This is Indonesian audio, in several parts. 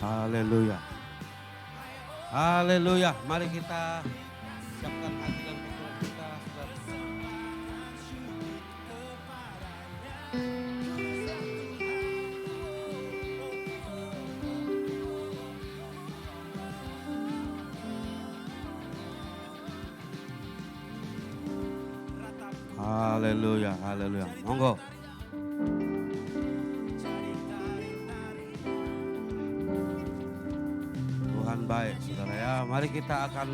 Haleluya. Haleluya. Mari kita siapkan hati dan pikiran kita. Haleluya, haleluya. Monggo. Tuhan baik, saudara ya. Mari kita akan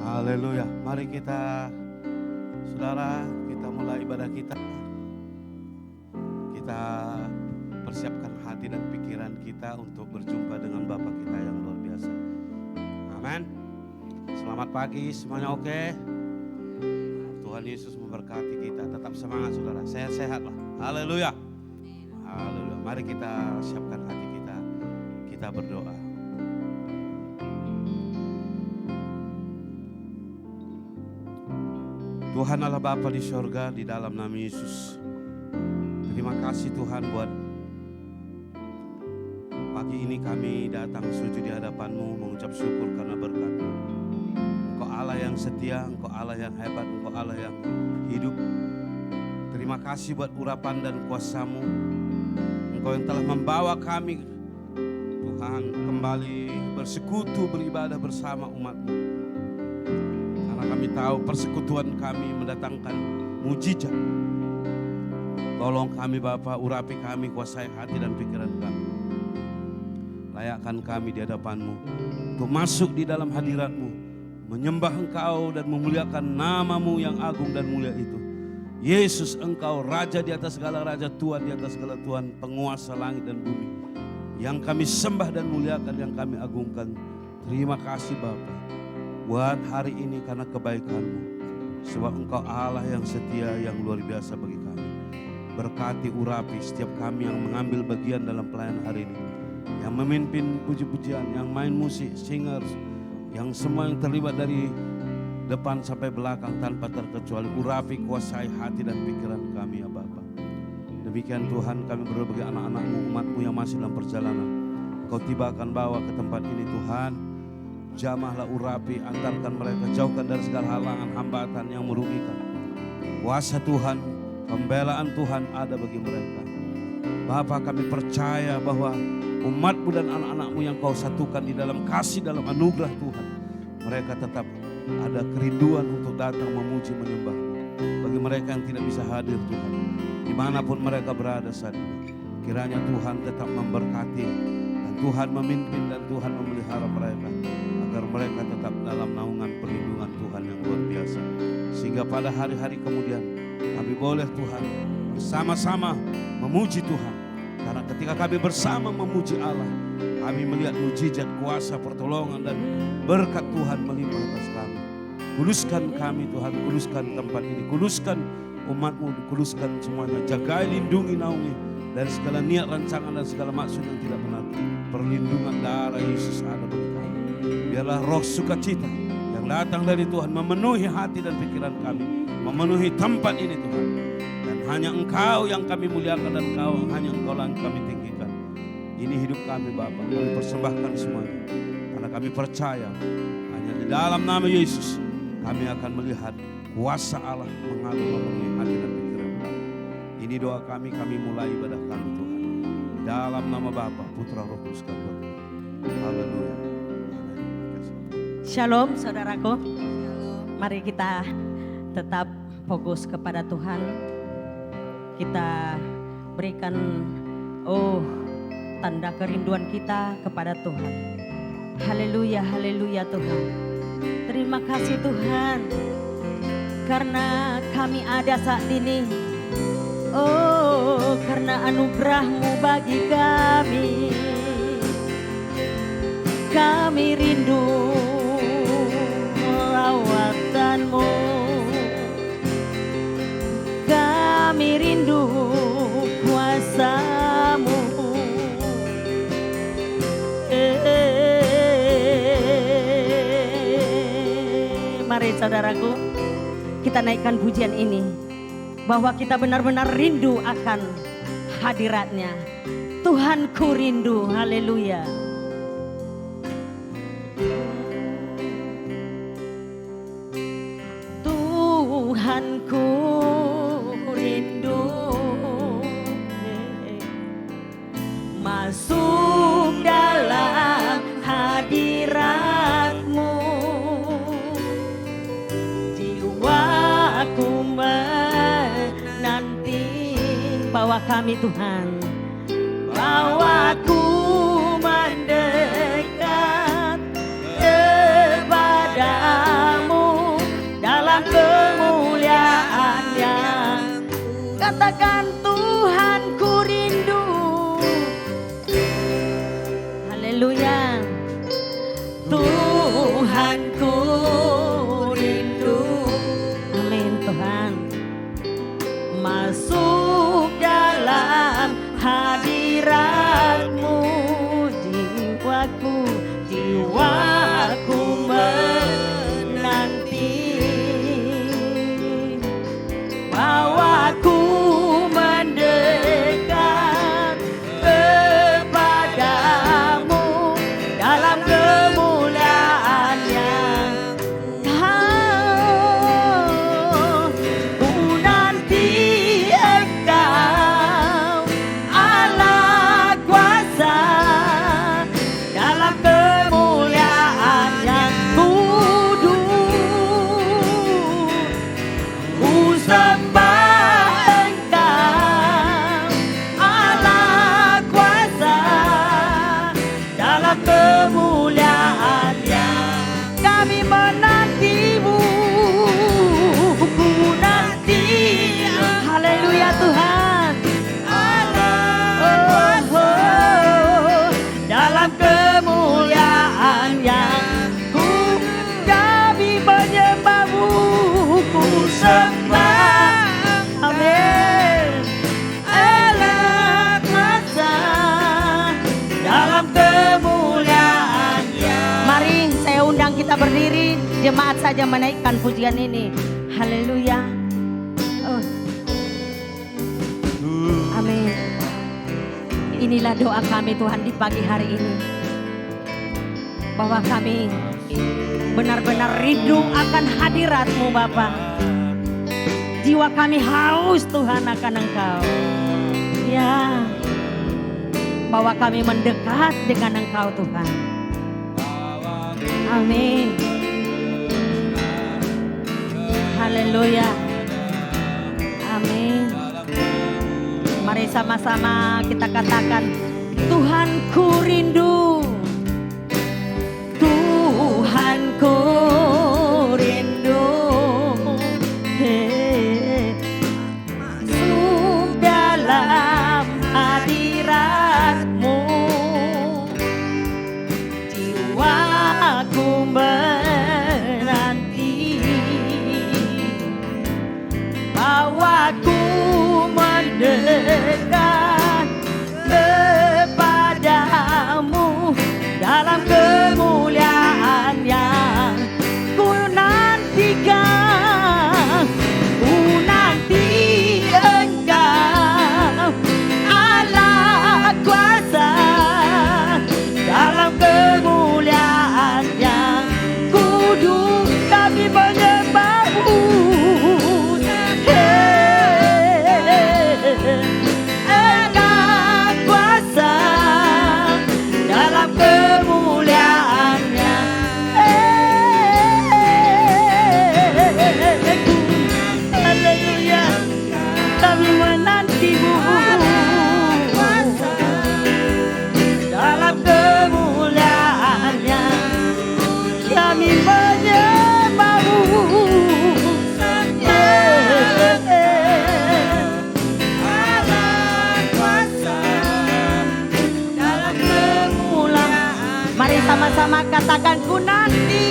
haleluya. Mari kita, saudara, kita mulai ibadah kita. Kita persiapkan hati dan pikiran kita untuk berjumpa dengan Bapa kita yang luar biasa. Amin. Selamat pagi, semuanya oke? Tuhan Yesus memberkati kita. Tetap semangat saudara, sehat-sehatlah. Haleluya. Haleluya. Mari kita siapkan hati kita. Kita berdoa. Tuhan Allah Bapa di sorga, di dalam nama Yesus. Terima kasih Tuhan buat pagi ini kami datang sujud di hadapan-Mu mengucap syukur karena berkat-Mu. Engkau Allah yang setia, Engkau Allah yang hebat, Engkau Allah yang hidup. Terima kasih buat urapan dan kuasa-Mu. Engkau yang telah membawa kami Tuhan kembali bersekutu beribadah bersama umat-Mu. Kami tahu persekutuan kami mendatangkan mujizat. Tolong kami Bapa, urapi kami, kuasai hati dan pikiran kami. Layakkan kami di hadapan-Mu untuk masuk di dalam hadirat-Mu, menyembah Engkau dan memuliakan nama-Mu yang agung dan mulia itu. Yesus, Engkau Raja di atas segala raja, Tuhan di atas segala Tuhan, penguasa langit dan bumi. Yang kami sembah dan muliakan, yang kami agungkan. Terima kasih Bapa buat hari ini karena kebaikan-Mu. Sebab Engkau Allah yang setia, yang luar biasa bagi kami. Berkati, urapi setiap kami yang mengambil bagian dalam pelayanan hari ini. Yang memimpin puji-pujian, yang main musik, singers, yang semua yang terlibat dari depan sampai belakang tanpa terkecuali. Urapi, kuasai hati dan pikiran kami ya Bapa. Demikian Tuhan kami berdoa bagi anak-anak-Mu, umat-Mu yang masih dalam perjalanan. Engkau tibakan bawa ke tempat ini Tuhan. Jamahlah, urapi, antarkan mereka, jauhkan dari segala halangan, hambatan yang merugikan. Kuasa Tuhan, pembelaan Tuhan ada bagi mereka. Bapa, kami percaya bahwa umat-Mu dan anak-anak-Mu yang Kau satukan di dalam kasih, dalam anugerah Tuhan, mereka tetap ada kerinduan untuk datang memuji menyembah-Mu. Bagi mereka yang tidak bisa hadir Tuhan, dimanapun mereka berada saat ini, kiranya Tuhan tetap memberkati dan Tuhan memimpin dan Tuhan memelihara mereka, agar mereka tetap dalam naungan perlindungan Tuhan yang luar biasa. Sehingga pada hari-hari kemudian kami boleh Tuhan bersama-sama memuji Tuhan. Karena ketika kami bersama memuji Allah, kami melihat mujizat, kuasa, pertolongan dan berkat Tuhan melimpah atas kami. Kuduskan kami Tuhan, kuduskan tempat ini, kuduskan umat-Mu, kuduskan semuanya. Jagai, lindungi, naungi dari segala niat, rancangan dan segala maksud yang tidak benar. Perlindungan darah Yesus ada bagi kami. Biarlah roh sukacita yang datang dari Tuhan memenuhi hati dan pikiran kami, memenuhi tempat ini Tuhan. Dan hanya Engkau yang kami muliakan dan hanya Engkau yang kami tinggikan. Ini hidup kami Bapa, kami persembahkan semuanya. Karena kami percaya hanya di dalam nama Yesus kami akan melihat kuasa Allah mengalir memenuhi hati dan pikiran kami. Ini doa kami mulai ibadah kami Tuhan. Dalam nama Bapa, Putra, Roh Kudus kami berdoa. Haleluya. Shalom saudaraku. Mari kita tetap fokus kepada Tuhan. Kita berikan tanda kerinduan kita kepada Tuhan. Haleluya, haleluya Tuhan. Terima kasih Tuhan, karena kami ada saat ini. Oh, karena anugerah-Mu bagi kami. Kami rindu lawatan-Mu. Kami rindu kuasa-Mu. Mari saudaraku, kita naikkan pujian ini, bahwa kita benar-benar rindu akan hadirat-Nya. Tuhanku rindu, haleluya. Tuhanku rindu masuk dalam hadirat-Mu. Jiwaku menanti, bawa kami Tuhan, bawaku mendekat kepadamu dalam kemuliaan-Nya. Katakan Tuhanku rindu. Haleluya. Tuhanku rindu. Amin Tuhan. Masuk dalam hadirat-Mu. Jiwaku menanti, bawaku mendekat kepadamu dalam kemuliaan-Nya. Ku nanti Engkau Allah kuasa dalam kemuliaan yang kudus. Ku sembah Engkau Allah kuasa dalam kemuliaan-Nya. Kami menanti-Mu, ku nanti. Haleluya Tuhan. Dalam kemuliaan yang kami menyembah-Mu, ku sembah. Amin. Allah kuasa dalam kemuliaan-Nya. Mari saya undang kita berdiri, jemaat saja menaikkan pujian ini. Haleluya. Amin. Inilah doa kami Tuhan di pagi hari ini, bahwa kami benar-benar rindu akan hadirat-Mu Bapa. Jiwa kami haus Tuhan akan Engkau. Ya, bahwa kami mendekat dengan Engkau Tuhan. Amin. Haleluya. Amin. Mari sama-sama kita katakan, Tuhanku rindu. Tuhanku rindu. Masuk dalam hadirat-Mu. Jiwaku menanti, bawaku mendekat kepadamu kami menyembahmu. Mari sama-sama katakan ku nanti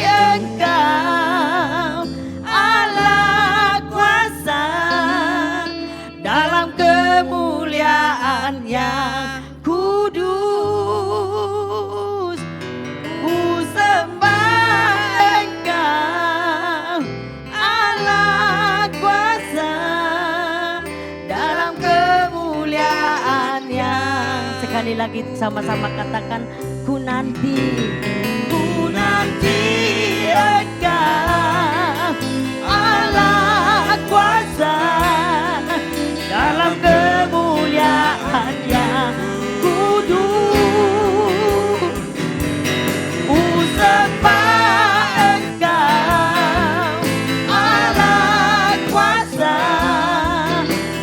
Engkau Allah kuasa dalam kemuliaan yang kudus. Ku sembah Engkau Allah kuasa dalam kemuliaan yang, sekali lagi sama-sama katakan ku nanti Engkau Allah kuasa dalam kemuliaan yang kudus. Ku sembah Engkau Allah kuasa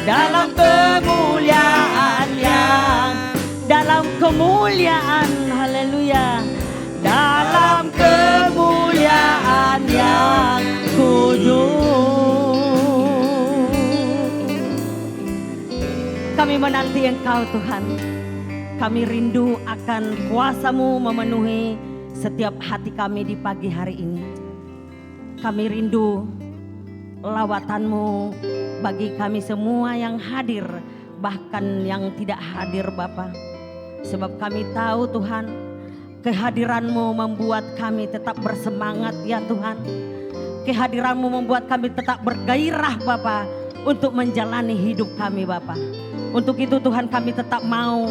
dalam kemuliaan yang, dalam kemuliaan, haleluya, dalam kemuliaan yang kudus. Kami menanti Engkau Tuhan. Kami rindu akan kuasa-Mu memenuhi setiap hati kami di pagi hari ini. Kami rindu lawatan-Mu bagi kami semua yang hadir, bahkan yang tidak hadir Bapa. Sebab kami tahu Tuhan, kehadiran-Mu membuat kami tetap bersemangat ya Tuhan. Kehadiran-Mu membuat kami tetap bergairah Bapa untuk menjalani hidup kami Bapa. Untuk itu Tuhan kami tetap mau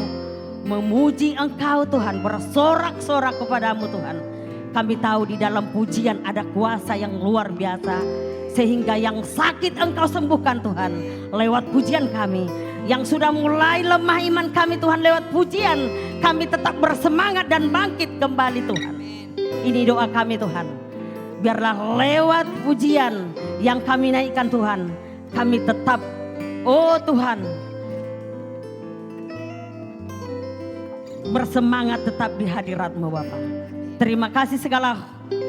memuji Engkau Tuhan, bersorak-sorak kepadamu Tuhan. Kami tahu di dalam pujian ada kuasa yang luar biasa. Sehingga yang sakit Engkau sembuhkan Tuhan lewat pujian kami. Yang sudah mulai lemah iman kami Tuhan lewat pujian, kami tetap bersemangat dan bangkit kembali Tuhan. Ini doa kami Tuhan. Biarlah lewat pujian yang kami naikkan Tuhan, kami tetap, oh Tuhan, bersemangat tetap di hadirat-Mu Bapa. Terima kasih, segala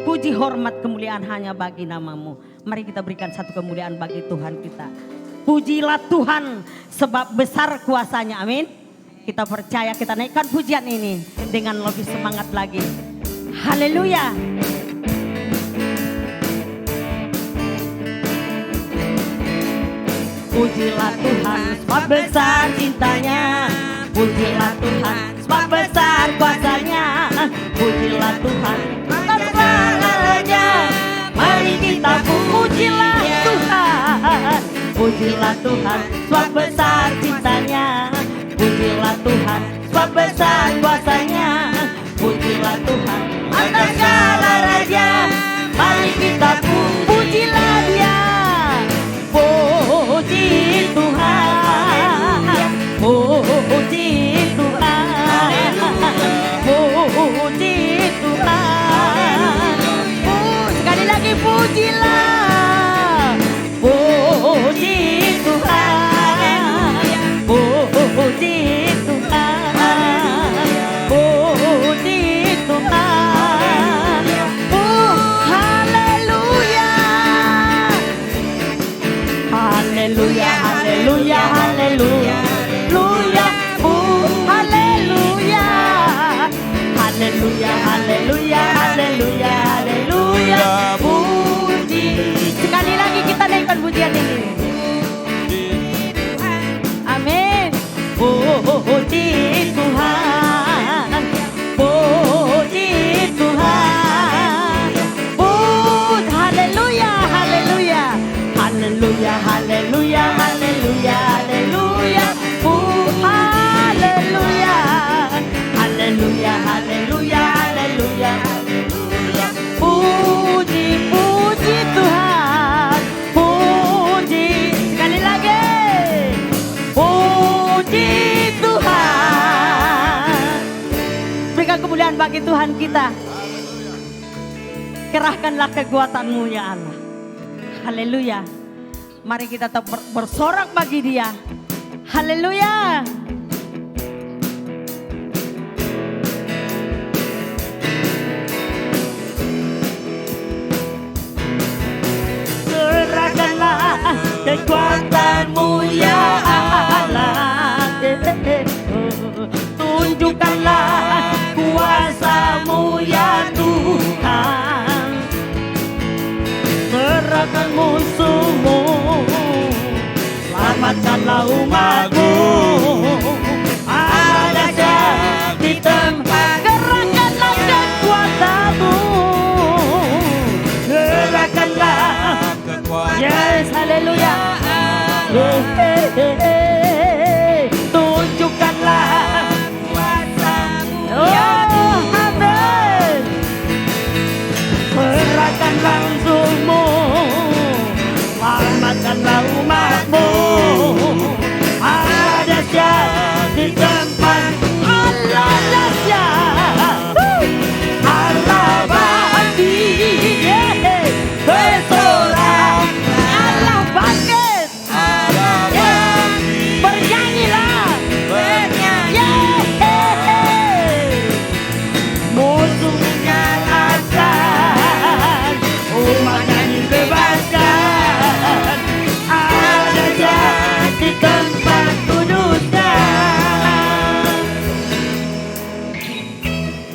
puji hormat kemuliaan hanya bagi nama-Mu. Mari kita berikan satu kemuliaan bagi Tuhan kita. Pujilah Tuhan sebab besar kuasanya, amin. Kita percaya, kita naikkan pujian ini dengan lebih semangat lagi. Haleluya. Pujilah Tuhan sebab besar cintanya. Pujilah Tuhan sebab besar kuasanya. Pujilah Tuhan sebab segalanya. Mari kita pujilah Tuhan. Pujilah Tuhan sebab besar cintanya. Pujilah Tuhan sebab besar kuasanya. Pujilah Tuhan atas segala raja. Mari kita pujilah Dia. Puji Tuhan, puji Tuhan, puji Tuhan. Sekali lagi pujilah. Puji Tuhan, puji Tuhan, puji Tuhan. Haleluya, haleluya, haleluya, haleluya, haleluya, haleluya, haleluya, haleluya, haleluya, haleluya. Puji. Sekali lagi kita naikkan pujian ini. Amin. Puji Tuhan, puji Tuhan. Haleluya, haleluya, haleluya, haleluya, haleluya, haleluya. Haleluya, haleluya, haleluya, haleluya. Puji, puji Tuhan, puji. Sekali lagi. Puji Tuhan. Berikan kemuliaan bagi Tuhan kita. Kerahkanlah kekuatan-Mu ya Allah. Haleluya. Mari kita tetap bersorak bagi Dia. Haleluya. tunjukkanlah kuasa-Mu ya Tuhan. Serahkan musuh-Mu, selamatkanlah umat-Mu. Ada dahsyat di tempat, gerakkanlah kekuatan-Mu. Gerakkanlah kekuatan. Yes, haleluya. Tunjukkanlah kuasa-Mu ya Tuhan. Serahkan langsung-Mu, selamatkanlah umat-Mu. Allah dahsyat di tempat, Allah dahsyat, Allah bangkit, bersorak, Allah bangkit, bernyanyilah, musuh dikalahkan, umatnya dibebaskan. Allah dahsyat di tempat kudusnya.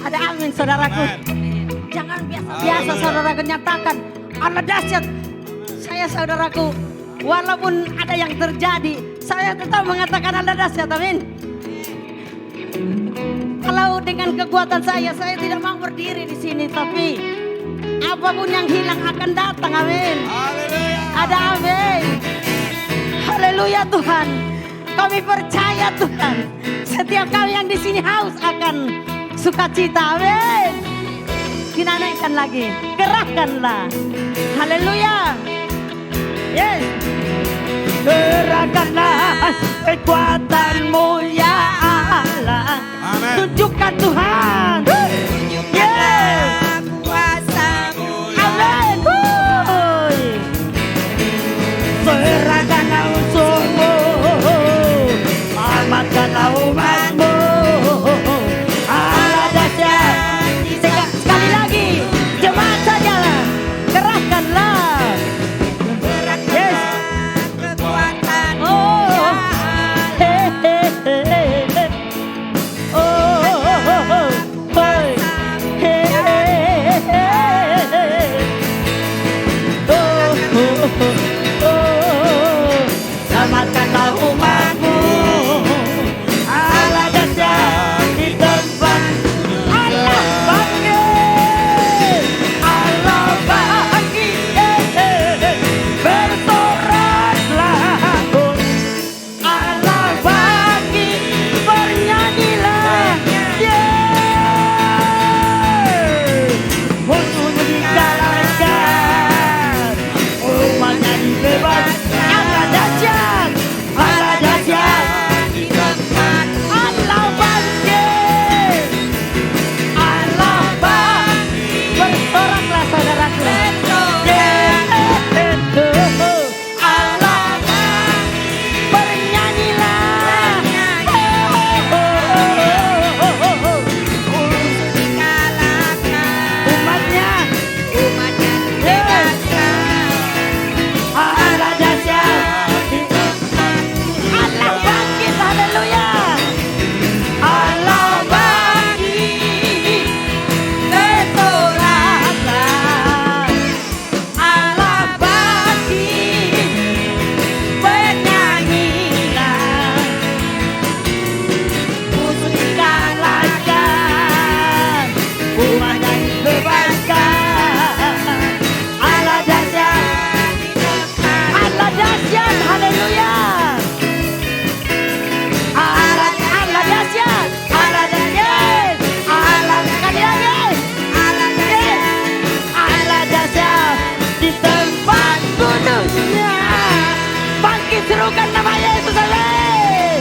Ada amin saudaraku. Jangan biasa-biasa saudaraku nyatakan Allah dahsyat. Saya saudaraku, walaupun ada yang terjadi, saya tetap mengatakan Allah dahsyat. Amin. Kalau dengan kekuatan saya tidak mau berdiri di sini, tapi apapun yang hilang akan datang. Amin. Ada amin. Haleluya Tuhan. Kami percaya Tuhan. Setiap kami yang di sini haus akan sukacita. Amin. Kita naikkan lagi. Gerakkanlah. Haleluya. Yes. Gerakkanlah kekuatan-Mu ya Allah. Amin. Tunjukkan Tuhan. Yes. Amin. Serahkanlah musuh-Mu, selamatkanlah umat-Mu. Allah dahsyat. Sekali lagi, jemaat sajalah. Gerakkanlah. Yes. Oh. He, he, he, he. Oh. Hey. He, he, he. Selamatkanlah umat-Mu. Allah dahsyat di tempat, Allah bangkit, Allah bangkit, bersoraklah, Allah bangkit, bernyanyilah, musuhnya dikalahkan, umatnya dibebaskan. Allah dahsyat, Allah dahsyat, Allah bangkit, Allah bangkit, bersoraklah saudaraku. Allah bangkit, bernyanyilah, umatnya Allah dahsyat, Allah bangkit, haleluya. Allah bangkit, bersoraklah, Allah bangkit, bernyanyilah, musuh dikalahkan, umatnya dibebaskan. Allah dahsyat, Allah dahsyat, haleluya. Allah dahsyat, Allah dahsyat, Allah sekali lagi, Allah dahsyat di tempat kudusnya. Bangkit, serukan nama Yesus, amin.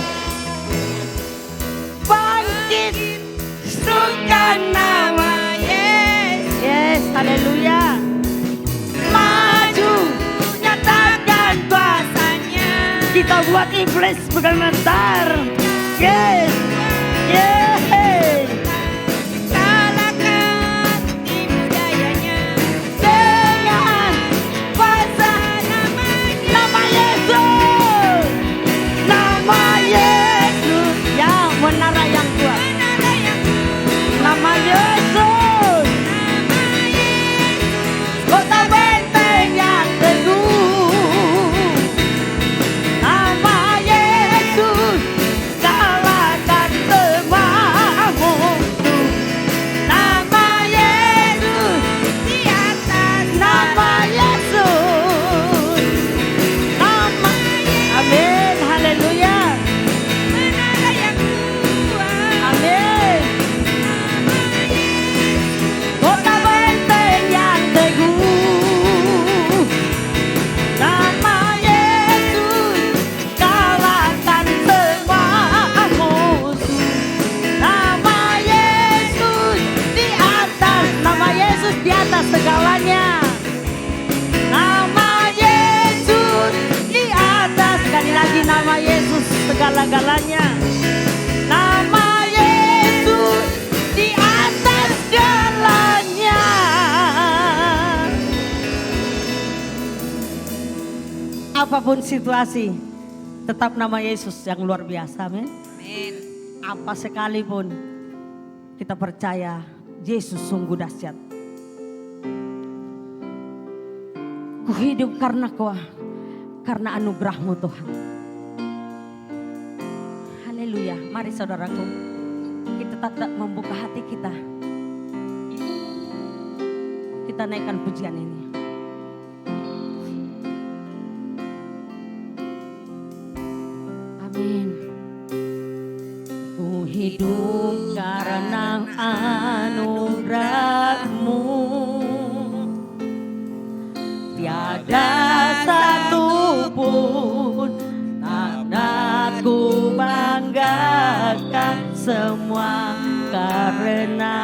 Bangkit, serukan nama Yesus. Yes, haleluya. Maju, nyatakan kuasanya. Kita buat iblis bergemetar. Yes, yes. Kalahkan tipu dayanya dengan kuasa nama Yesus, nama Yesus yang menara yang kuat. segala-galanya. Nama Yesus di atas segalanya. Apapun situasi, tetap nama Yesus yang luar biasa, amin. Apa sekalipun kita percaya Yesus sungguh dahsyat. Ku hidup karena karena anugerah-Mu Tuhan. Haleluya. Mari saudaraku, kita tetap membuka hati kita. Kita naikkan pujian ini. Amin. Ku hidup karena anugerah-Mu. Tiada satu pun tak aku banggakan, semua karena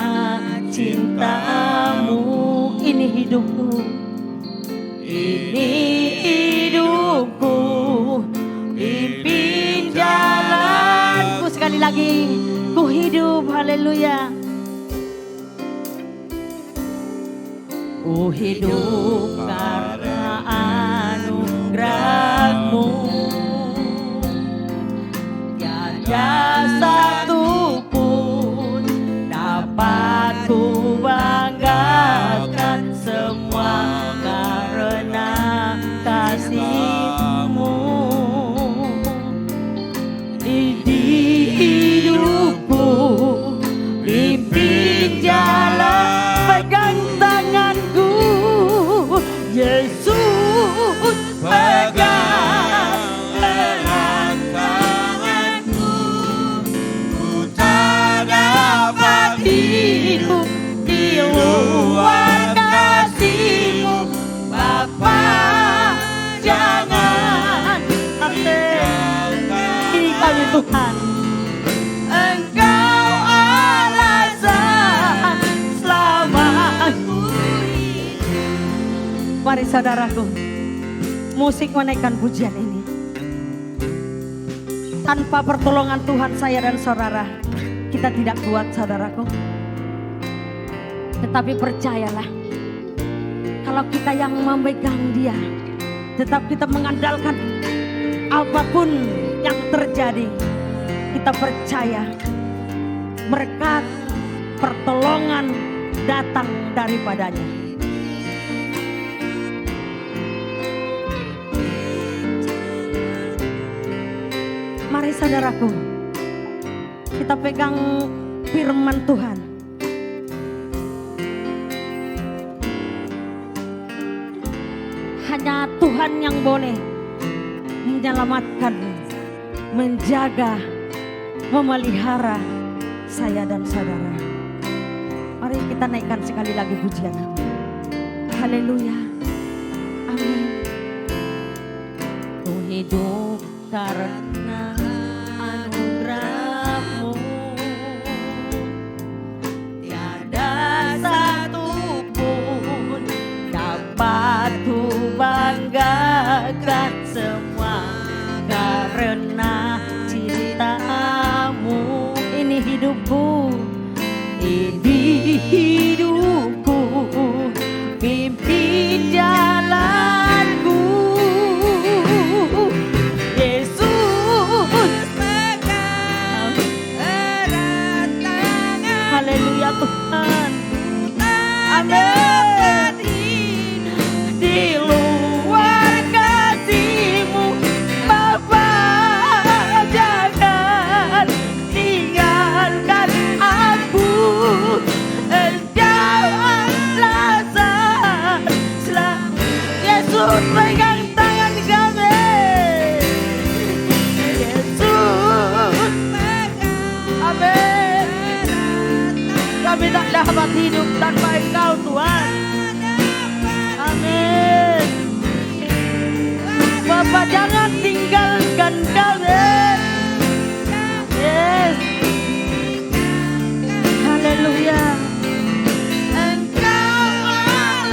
cinta-Mu. Ini hidupku, ini hidupku, pimpin jalanku. Sekali lagi, ku hidup, haleluya. Ku hidup karena anugerah-Mu. Tiada satu pun dapat ku banggakan, semua karena kasih-Mu. Di hidupku, pimpin jalan, pegang tanganku, Yesus pegang erat tanganku. Ku tak dapat hidup di luar kasih-Mu, Bapa. Jangan ini kami Tuhan, Engkau alasan selamatku. Mari saudaraku, musik menaikkan pujian ini. Tanpa pertolongan Tuhan, saya dan saudara, kita tidak kuat saudaraku. Tetapi percayalah, kalau kita yang memegang Dia, tetap kita mengandalkan apapun yang terjadi, kita percaya berkat pertolongan datang daripadanya. Mari saudaraku, kita pegang firman Tuhan. Hanya Tuhan yang boleh menyelamatkan, menjaga, memelihara saya dan saudara. Mari kita naikkan sekali lagi pujian. Haleluya. Amin. Ku hidup karena anugerah-Mu. Tiada satu pun dapat ku banggakan, semua karena cinta-Mu. Ini hidupku, ini hidupku, pimpin jalanku, Yesus pegang erat tangan. Haleluya Tuhan. Amin. Di luar kasih-Mu, Bapa, jangan tinggalkan aku. Engkau alasan selalu. Yesus pegang tangan kami, Yesus pegang. Amin. Kami tak dapat hidup tanpa Engkau Tuhan. Amin. Bapa, jangan tinggalkan kami. Yes. Haleluya. Engkau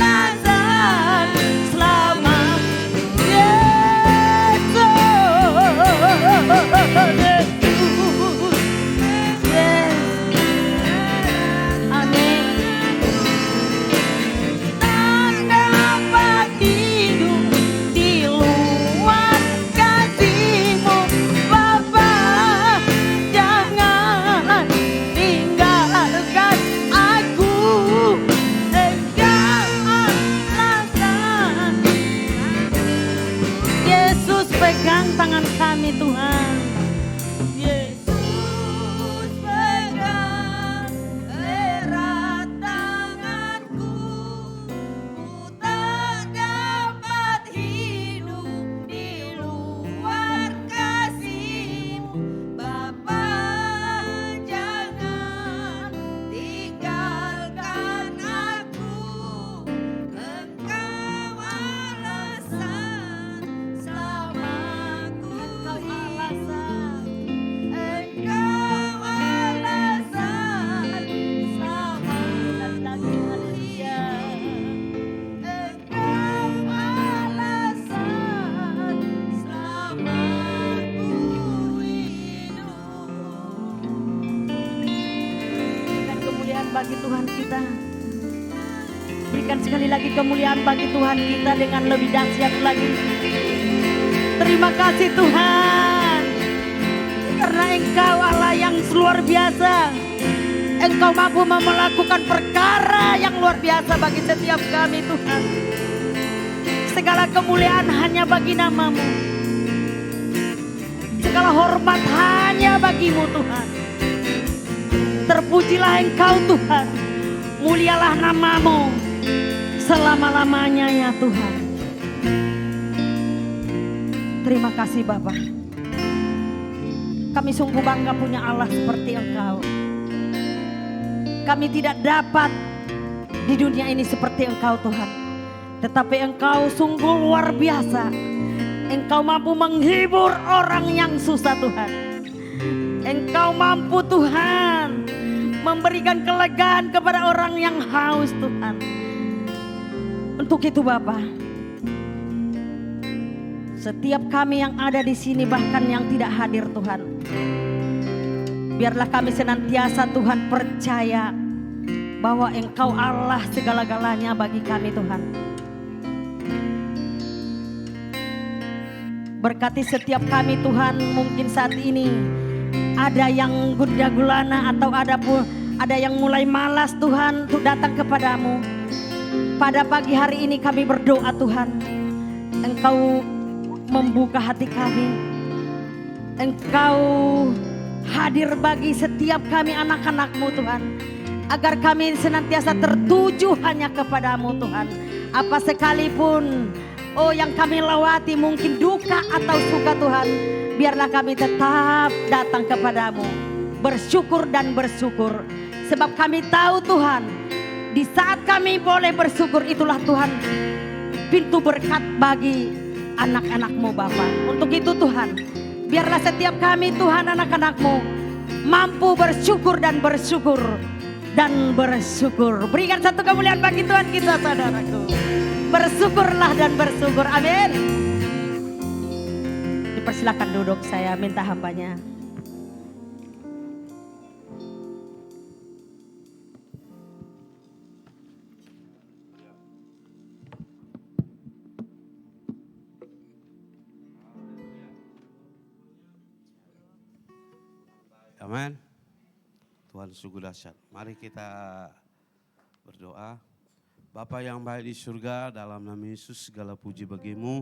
alasan selamat, Yesus. bagi Tuhan kita. Berikan sekali lagi kemuliaan bagi Tuhan kita dengan lebih dahsyat lagi. Terima kasih Tuhan, karena Engkau Allah yang luar biasa. Engkau mampu melakukan perkara yang luar biasa bagi setiap kami Tuhan. Segala kemuliaan hanya bagi nama-Mu. Segala hormat hanya bagi-Mu Tuhan. Terpujilah Engkau Tuhan. Mulialah nama-Mu selama-lamanya ya Tuhan. Terima kasih Bapa. Kami sungguh bangga punya Allah seperti Engkau. Kami tidak dapat di dunia ini seperti Engkau Tuhan. Tetapi Engkau sungguh luar biasa. Engkau mampu menghibur orang yang susah Tuhan. Engkau mampu Tuhan memberikan kelegaan kepada orang yang haus Tuhan. Untuk itu Bapa, setiap kami yang ada di sini bahkan yang tidak hadir Tuhan, biarlah kami senantiasa Tuhan percaya bahwa Engkau Allah segala-galanya bagi kami Tuhan. Berkati setiap kami Tuhan, mungkin saat ini ada yang gundah gulana atau ada yang mulai malas Tuhan untuk datang kepadamu. Pada pagi hari ini kami berdoa Tuhan, Engkau membuka hati kami. Engkau hadir bagi setiap kami anak-anak-Mu Tuhan. Agar kami senantiasa tertuju hanya kepadamu Tuhan. Apa sekalipun yang kami lewati, mungkin duka atau suka Tuhan, biarlah kami tetap datang kepadamu, bersyukur dan bersyukur. Sebab kami tahu Tuhan, di saat kami boleh bersyukur itulah Tuhan pintu berkat bagi anak-anak-Mu Bapa. Untuk itu Tuhan, biarlah setiap kami Tuhan anak-anak-Mu mampu bersyukur dan bersyukur dan bersyukur. Berikan satu kemuliaan bagi Tuhan kita saudaraku. Bersyukurlah dan bersyukur. Amin. Dipersilakan duduk, saya minta hambanya. Amin. Tuhan sungguh dahsyat. Mari kita berdoa. Bapa yang baik di surga, dalam nama Yesus segala puji bagimu.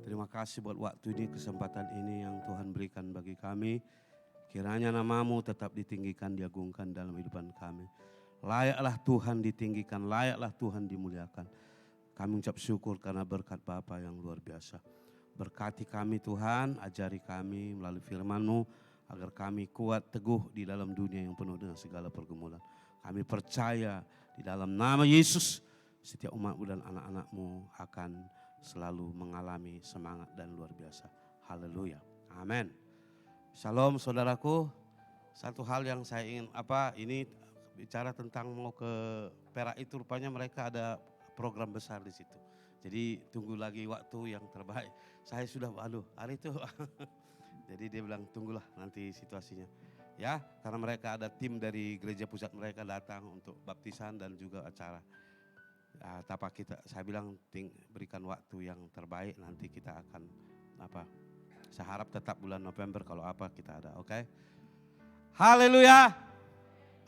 Terima kasih buat waktu ini, kesempatan ini yang Tuhan berikan bagi kami. Kiranya namamu tetap ditinggikan, diagungkan dalam kehidupan kami. Layaklah Tuhan ditinggikan, layaklah Tuhan dimuliakan. Kami ucap syukur karena berkat Bapa yang luar biasa. Berkati kami Tuhan, ajari kami melalui firman-Mu, agar kami kuat teguh di dalam dunia yang penuh dengan segala pergumulan. Kami percaya di dalam nama Yesus, setiap umat-Mu dan anak-anak-Mu akan selalu mengalami semangat dan luar biasa. Haleluya. Amin. Shalom saudaraku. Satu hal yang saya ingin ini bicara tentang mau ke Perak itu, rupanya mereka ada program besar di situ. Jadi tunggu lagi waktu yang terbaik. Saya sudah hari itu. Jadi dia bilang tunggulah nanti situasinya. Ya, karena mereka ada tim dari gereja pusat mereka datang untuk baptisan dan juga acara. Saya bilang berikan waktu yang terbaik, nanti kita akan saya harap tetap bulan November kalau kita ada, oke? Haleluya.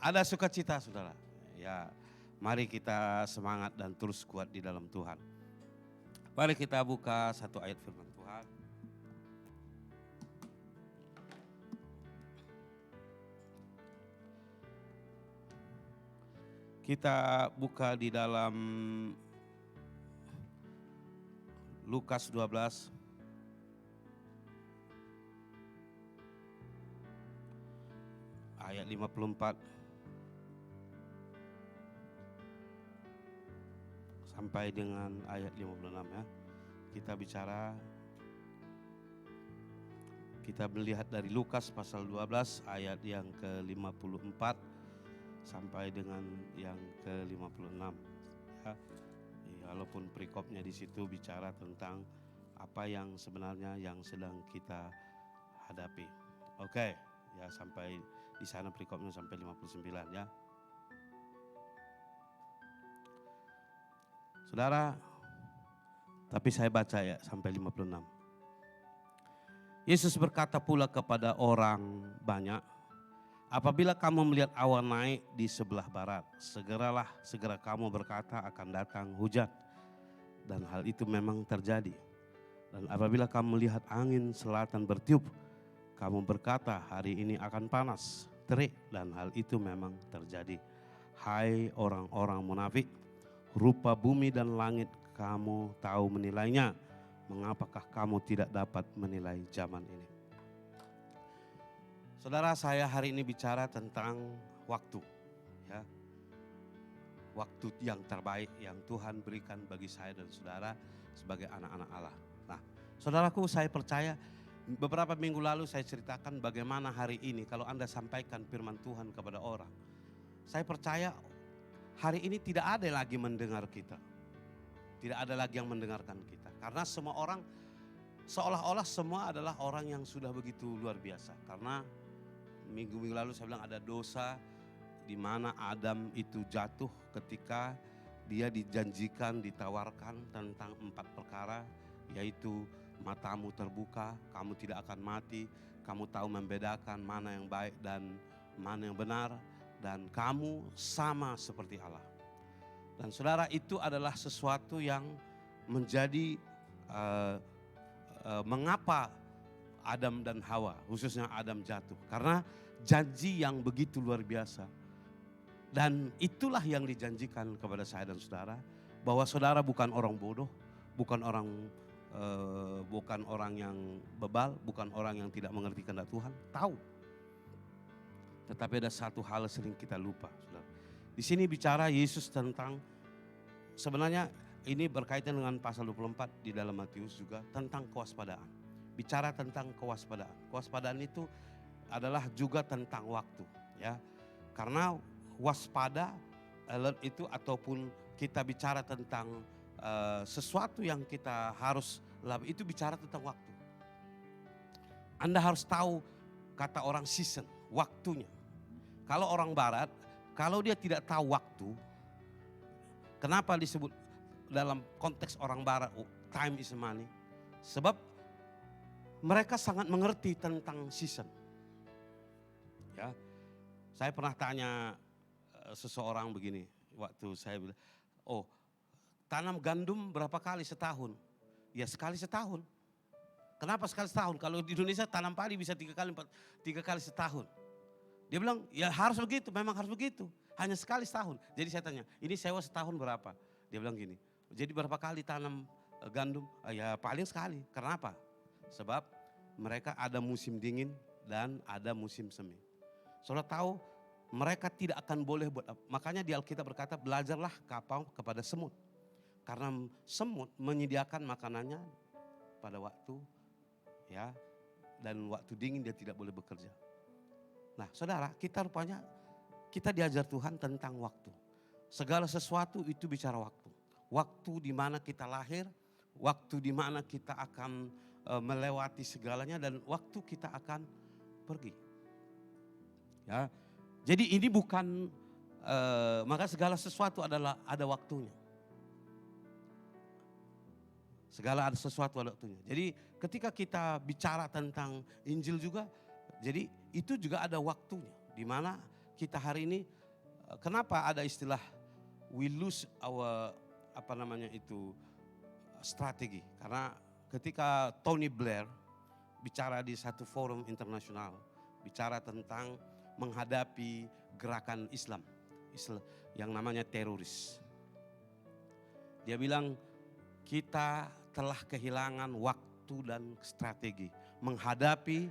Ada sukacita saudara. Ya, mari kita semangat dan terus kuat di dalam Tuhan. Mari kita buka satu ayat firman Tuhan. Kita buka di dalam Lukas 12 ayat 54 sampai dengan ayat 56 ya. Kita melihat dari Lukas pasal 12 ayat yang ke-54 sampai dengan yang ke-56 ya. Walaupun perikopnya di situ bicara tentang apa yang sebenarnya yang sedang kita hadapi. Oke, ya sampai di sana perikopnya sampai 59 ya. Saudara, tapi saya baca ya sampai 56. Yesus berkata pula kepada orang banyak, apabila kamu melihat awan naik di sebelah barat, segera kamu berkata akan datang hujan. Dan hal itu memang terjadi. Dan apabila kamu melihat angin selatan bertiup, kamu berkata hari ini akan panas, terik, dan hal itu memang terjadi. Hai orang-orang munafik, rupa bumi dan langit kamu tahu menilainya. Mengapakah kamu tidak dapat menilai zaman ini? Saudara, saya hari ini bicara tentang waktu. Ya. Waktu yang terbaik yang Tuhan berikan bagi saya dan saudara sebagai anak-anak Allah. Nah, saudaraku, saya percaya beberapa minggu lalu saya ceritakan bagaimana hari ini kalau Anda sampaikan firman Tuhan kepada orang. Saya percaya hari ini tidak ada lagi mendengar kita. Tidak ada lagi yang mendengarkan kita. Karena semua orang seolah-olah semua adalah orang yang sudah begitu luar biasa. Karena minggu-minggu lalu saya bilang ada dosa di mana Adam itu jatuh ketika dia dijanjikan, ditawarkan tentang 4 perkara. Yaitu matamu terbuka, kamu tidak akan mati, kamu tahu membedakan mana yang baik dan mana yang benar. Dan kamu sama seperti Allah. Dan saudara, itu adalah sesuatu yang menjadi mengapa Adam dan Hawa, khususnya Adam jatuh. Karena janji yang begitu luar biasa. Dan itulah yang dijanjikan kepada saya dan saudara. Bahwa saudara bukan orang bodoh, bukan orang yang bebal, bukan orang yang tidak mengerti kehendak Tuhan. Tahu. Tetapi ada satu hal sering kita lupa, saudara. Di sini bicara Yesus tentang, sebenarnya ini berkaitan dengan pasal 24 di dalam Matius juga tentang kewaspadaan. Bicara tentang kewaspadaan. Kewaspadaan itu adalah juga tentang waktu, ya. Karena waspada, alert itu ataupun kita bicara tentang sesuatu yang kita harus lakukan, itu bicara tentang waktu. Anda harus tahu kata orang season, waktunya. Kalau orang barat, kalau dia tidak tahu waktu, kenapa disebut dalam konteks orang barat, time is money? Sebab mereka sangat mengerti tentang season. Ya, saya pernah tanya seseorang begini, waktu saya bilang, tanam gandum berapa kali setahun? Ya sekali setahun. Kenapa sekali setahun? Kalau di Indonesia tanam padi bisa 3 kali setahun. Dia bilang, ya harus begitu, memang harus begitu. Hanya sekali setahun. Jadi saya tanya, ini sewa setahun berapa? Dia bilang gini, jadi berapa kali tanam gandum? Ya paling sekali. Kenapa? Sebab mereka ada musim dingin dan ada musim semi. Saudara tahu, mereka tidak akan boleh buat apa. Makanya di Alkitab berkata, belajarlah kapal kepada semut. Karena semut menyediakan makanannya pada waktu, ya, dan waktu dingin dia tidak boleh bekerja. Nah saudara, kita rupanya kita diajar Tuhan tentang waktu. Segala sesuatu itu bicara waktu. Waktu di mana kita lahir, waktu di mana kita akan melewati segalanya, dan waktu kita akan pergi. Ya, jadi ini bukan, maka segala sesuatu adalah ada waktunya. Segala ada sesuatu ada waktunya. Jadi ketika kita bicara tentang Injil juga, jadi itu juga ada waktunya. Di mana kita hari ini, kenapa ada istilah we lose our strategi. Karena ketika Tony Blair bicara di satu forum internasional, bicara tentang menghadapi gerakan Islam yang namanya teroris. Dia bilang kita telah kehilangan waktu dan strategi menghadapi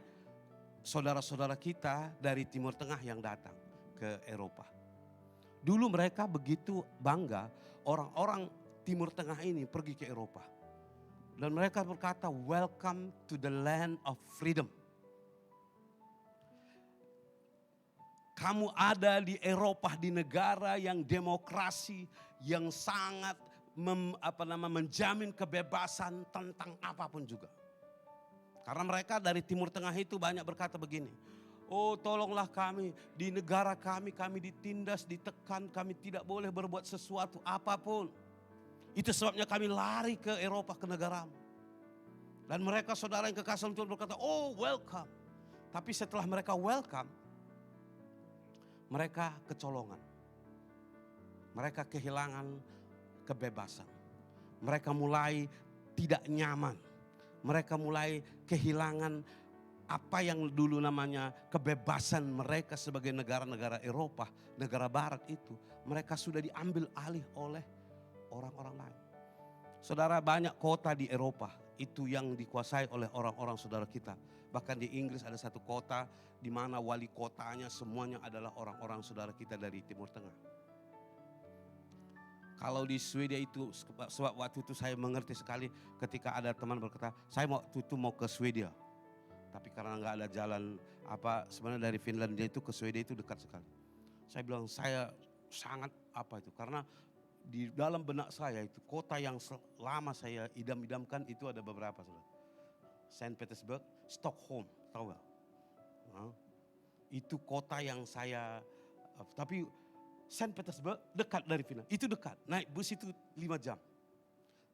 saudara-saudara kita dari Timur Tengah yang datang ke Eropa. Dulu mereka begitu bangga orang-orang Timur Tengah ini pergi ke Eropa. Dan mereka berkata, welcome to the land of freedom. Kamu ada di Eropa, di negara yang demokrasi, yang sangat menjamin kebebasan tentang apapun juga. Karena mereka dari Timur Tengah itu banyak berkata begini, oh tolonglah kami, di negara kami ditindas, ditekan, kami tidak boleh berbuat sesuatu apapun. Itu sebabnya kami lari ke Eropa, ke negaramu. Dan mereka saudara yang kekasih Tuhan berkata, oh welcome. Tapi setelah mereka welcome, mereka kecolongan. Mereka kehilangan kebebasan. Mereka mulai tidak nyaman. Mereka mulai kehilangan apa yang dulu namanya kebebasan mereka sebagai negara-negara Eropa, negara barat itu. Mereka sudah diambil alih oleh orang-orang lain. Saudara, banyak kota di Eropa itu yang dikuasai oleh orang-orang saudara kita. Bahkan di Inggris ada satu kota di mana wali kotanya semuanya adalah orang-orang saudara kita dari Timur Tengah. Kalau di Swedia itu, sebab waktu itu saya mengerti sekali ketika ada teman berkata, saya waktu itu mau ke Swedia. Tapi karena nggak ada jalan sebenarnya dari Finlandia itu ke Swedia itu dekat sekali. Saya bilang saya sangat karena di dalam benak saya itu kota yang lama saya idam-idamkan itu ada beberapa saudara. Saint Petersburg, Stockholm, tahu nggak? Itu kota yang saya, tapi Saint Petersburg dekat dari Finlandia, itu dekat, naik bus itu 5 jam.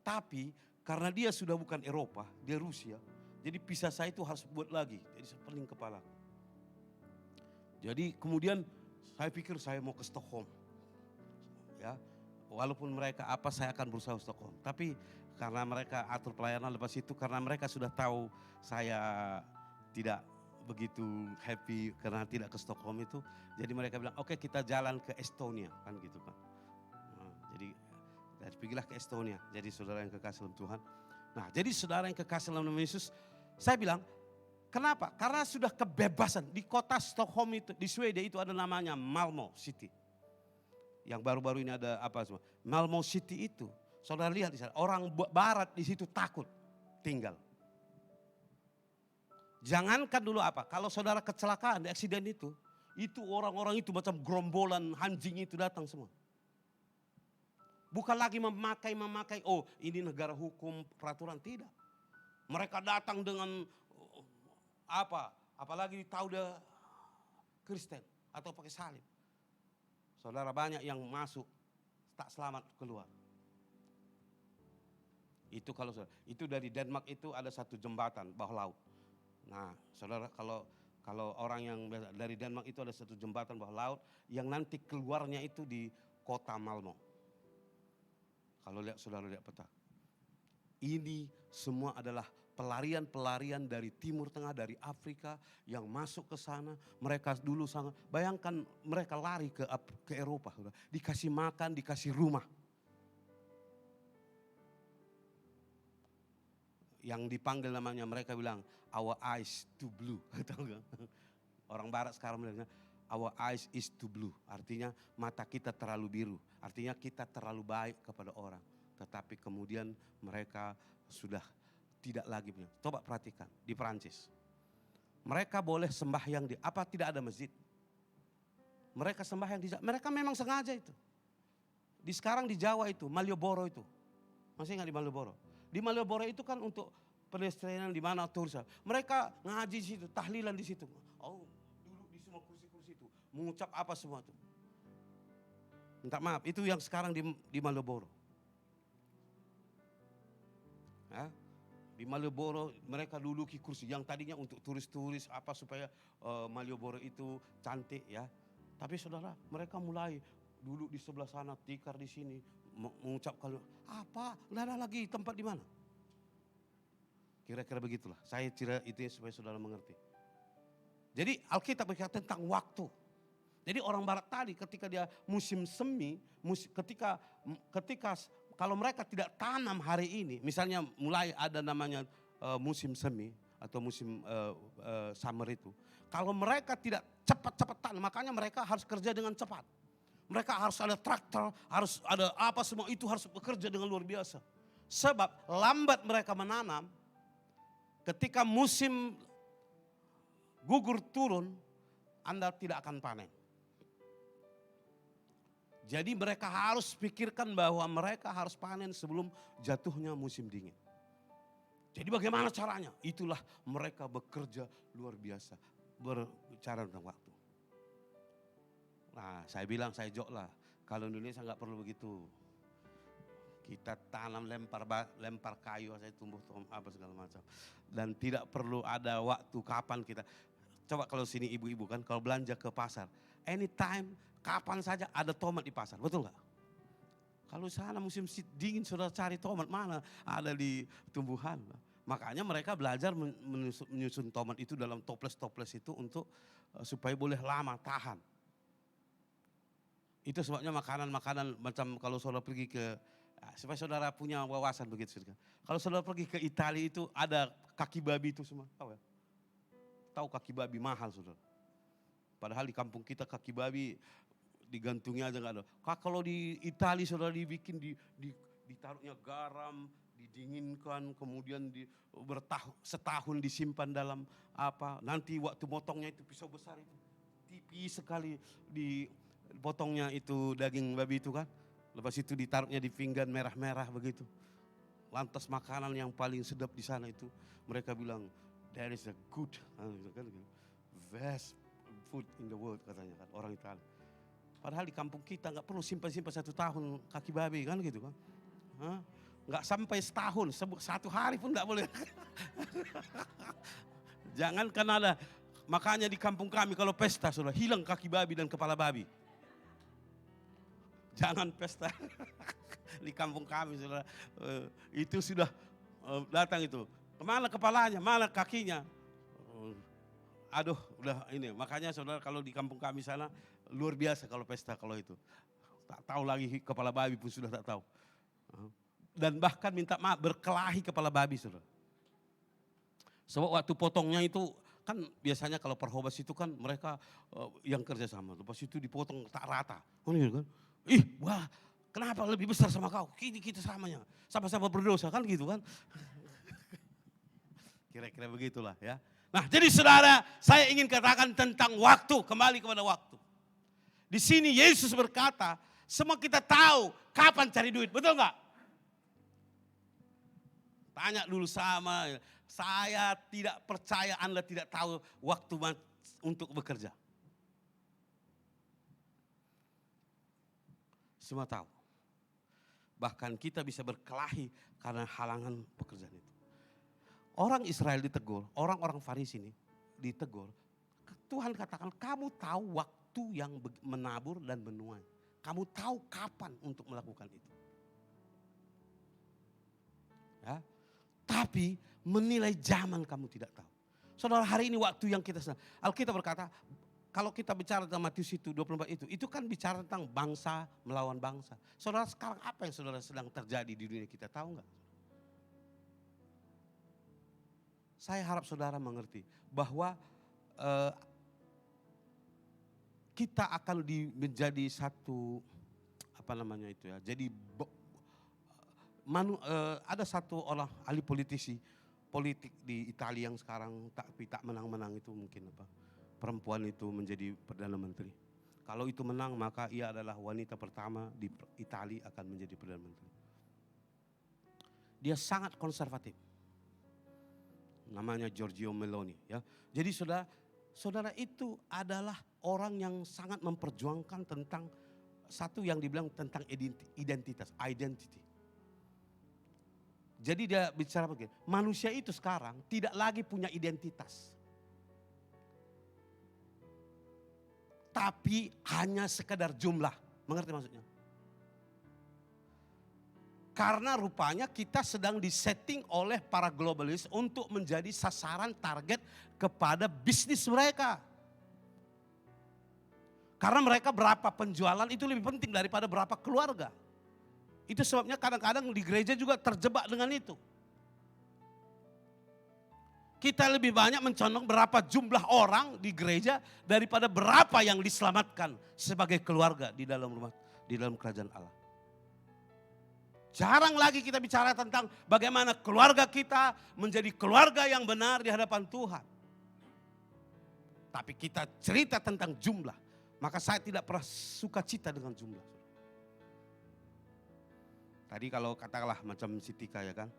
Tapi karena dia sudah bukan Eropa, dia Rusia, jadi visa saya itu harus buat lagi, jadi saya pening kepala. Jadi kemudian saya pikir saya mau ke Stockholm, ya. Walaupun mereka saya akan berusaha Stockholm. Tapi karena mereka atur pelayanan lepas itu, karena mereka sudah tahu saya tidak begitu happy karena tidak ke Stockholm itu. Jadi mereka bilang, oke, kita jalan ke Estonia, kan gitu kan. Nah, jadi pergilah ke Estonia. Jadi saudara yang kekasih dalam Tuhan. Nah, jadi saudara yang kekasih dalam Yesus, saya bilang, kenapa? Karena sudah kebebasan. Di kota Stockholm itu, di Swedia itu ada namanya Malmö City. Yang baru-baru ini ada semua. Malmö City itu, saudara lihat di sana, orang barat di situ takut tinggal. Jangankan dulu kalau saudara kecelakaan, di aksiden itu orang-orang itu macam gerombolan anjing itu datang semua. Bukan lagi memakai, oh ini negara hukum, peraturan, tidak. Mereka datang dengan apalagi tahu dia Kristen atau pakai salib. Saudara, banyak yang masuk tak selamat keluar. Itu itu dari Denmark itu ada satu jembatan bawah laut. Nah, saudara, kalau orang yang dari Denmark itu ada satu jembatan bawah laut yang nanti keluarnya itu di kota Malmö. Kalau saudara lihat peta. Ini semua adalah pelarian-pelarian dari Timur Tengah, dari Afrika yang masuk ke sana. Mereka dulu sangat, bayangkan mereka lari ke Eropa. Dikasih makan, dikasih rumah. Yang dipanggil namanya, mereka bilang, our eyes too blue. Orang barat sekarang bilang, our eyes is too blue. Artinya mata kita terlalu biru. Artinya kita terlalu baik kepada orang. Tetapi kemudian mereka sudah tidak lagi punya. Coba perhatikan di Perancis. Mereka boleh sembahyang tidak ada masjid. Mereka sembahyang mereka memang sengaja itu. Sekarang di Jawa itu, Malioboro itu. Masih ingat di Malioboro? Di Malioboro itu kan untuk pedestrian di mana turis. Mereka ngaji di situ, tahlilan di situ. Oh, duduk di semua kursi-kursi itu, mengucap semua itu. Minta maaf, itu yang sekarang di Malioboro. Di Malioboro mereka duduki kursi yang tadinya untuk turis-turis supaya Malioboro itu cantik, ya. Tapi saudara, mereka mulai duduk di sebelah sana, tikar di sini, mengucap kalimat nggak ada lagi tempat di mana. Kira-kira begitulah. Saya cerita itu supaya saudara mengerti. Jadi Alkitab berkata tentang waktu. Jadi orang barat tadi ketika dia musim semi, ketika kalau mereka tidak tanam hari ini, misalnya mulai ada namanya musim semi atau musim summer itu. Kalau mereka tidak cepat-cepat tanam, makanya mereka harus kerja dengan cepat. Mereka harus ada traktor, harus ada semua itu harus bekerja dengan luar biasa. Sebab lambat mereka menanam, ketika musim gugur turun, Anda tidak akan panen. Jadi mereka harus pikirkan bahwa mereka harus panen sebelum jatuhnya musim dingin. Jadi bagaimana caranya? Itulah mereka bekerja luar biasa. Berbicara tentang waktu. Nah, saya bilang, saya jok lah. Kalau Indonesia nggak perlu begitu. Kita tanam lempar kayu saya tumbuh apa segala macam. Dan tidak perlu ada waktu kapan kita. Coba kalau sini ibu-ibu kan kalau belanja ke pasar, anytime kapan saja ada tomat di pasar, betul nggak? Kalau sana musim dingin sudah cari tomat mana ada di tumbuhan. Makanya mereka belajar menyusun tomat itu dalam toples-toples itu untuk supaya boleh lama tahan. Itu sebabnya makanan-makanan macam kalau saudara pergi ke, supaya saudara punya wawasan begitu. Kalau saudara pergi ke Italia itu ada kaki babi itu semua, tahu ya? Tahu kaki babi mahal saudara. Padahal di kampung kita kaki babi digantungnya aja nggak ada. Kalau di Italia saudara dibikin ditaruhnya garam, didinginkan, kemudian setahun disimpan dalam apa. Nanti waktu motongnya itu pisau besar itu, tipis sekali dipotongnya itu daging babi itu kan. Lepas itu ditaruhnya di pinggan merah-merah begitu. Lantas makanan yang paling sedap di sana itu mereka bilang there is a good, best food in the world katanya kan orang Italia. Padahal di kampung kita nggak perlu simpan-simpan 1 tahun kaki babi kan gitu kan. Nggak sampai setahun, 1 hari pun nggak boleh. Jangankan ada, makanya di kampung kami kalau pesta sudah hilang kaki babi dan kepala babi. Jangan pesta. Di kampung kami sudah itu sudah datang itu. Kemana kepalanya, mana kakinya? Aduh, udah ini. Makanya saudara kalau di kampung kami sana luar biasa kalau pesta kalau itu. Tak tahu lagi kepala babi pun sudah tak tahu. Dan bahkan minta maaf berkelahi kepala babi saudara. Sebab waktu potongnya itu kan biasanya kalau perhobas itu kan mereka yang kerja sama. Lepas itu dipotong tak rata. Oh iya kan? Wah kenapa lebih besar sama kau? Kita samanya. Sama-sama berdosa kan gitu kan. Kira-kira begitulah ya. Nah jadi saudara saya ingin katakan tentang waktu. Kembali kepada waktu. Di sini Yesus berkata semua kita tahu kapan cari duit. Betul nggak? Tanya dulu sama saya tidak percaya Anda tidak tahu waktu untuk bekerja. Semua tahu. Bahkan kita bisa berkelahi karena halangan pekerjaan itu. Orang Israel ditegur, orang-orang Farisi ini ditegur. Tuhan katakan kamu tahu waktu yang menabur dan menuai. Kamu tahu kapan untuk melakukan itu. Ya. Tapi menilai zaman kamu tidak tahu. Saudara hari ini waktu yang kita sedang. Alkitab berkata kalau kita bicara tentang Matius itu 24 itu kan bicara tentang bangsa melawan bangsa. Saudara sekarang apa yang saudara sedang terjadi di dunia kita tahu nggak? Saya harap saudara mengerti bahwa kita akan menjadi satu apa namanya itu ya. Jadi ada satu orang ahli politik di Italia yang sekarang tak menang-menang itu mungkin apa perempuan itu menjadi Perdana Menteri. Kalau itu menang maka ia adalah wanita pertama di Italia akan menjadi Perdana Menteri. Dia sangat konservatif. Namanya Giorgia Meloni ya. Jadi saudara itu adalah orang yang sangat memperjuangkan tentang satu yang dibilang tentang identitas, identity. Jadi dia bicara begini, manusia itu sekarang tidak lagi punya identitas. Tapi hanya sekedar jumlah, mengerti maksudnya? Karena rupanya kita sedang disetting oleh para globalis untuk menjadi sasaran target kepada bisnis mereka. Karena mereka berapa penjualan itu lebih penting daripada berapa keluarga. Itu sebabnya kadang-kadang di gereja juga terjebak dengan itu. Kita lebih banyak mencondong berapa jumlah orang di gereja daripada berapa yang diselamatkan sebagai keluarga di dalam kerajaan Allah. Jarang lagi kita bicara tentang bagaimana keluarga kita menjadi keluarga yang benar di hadapan Tuhan. Tapi kita cerita tentang jumlah. Maka saya tidak pernah suka cita dengan jumlah. Tadi kalau katakanlah macam Sitika ya kan.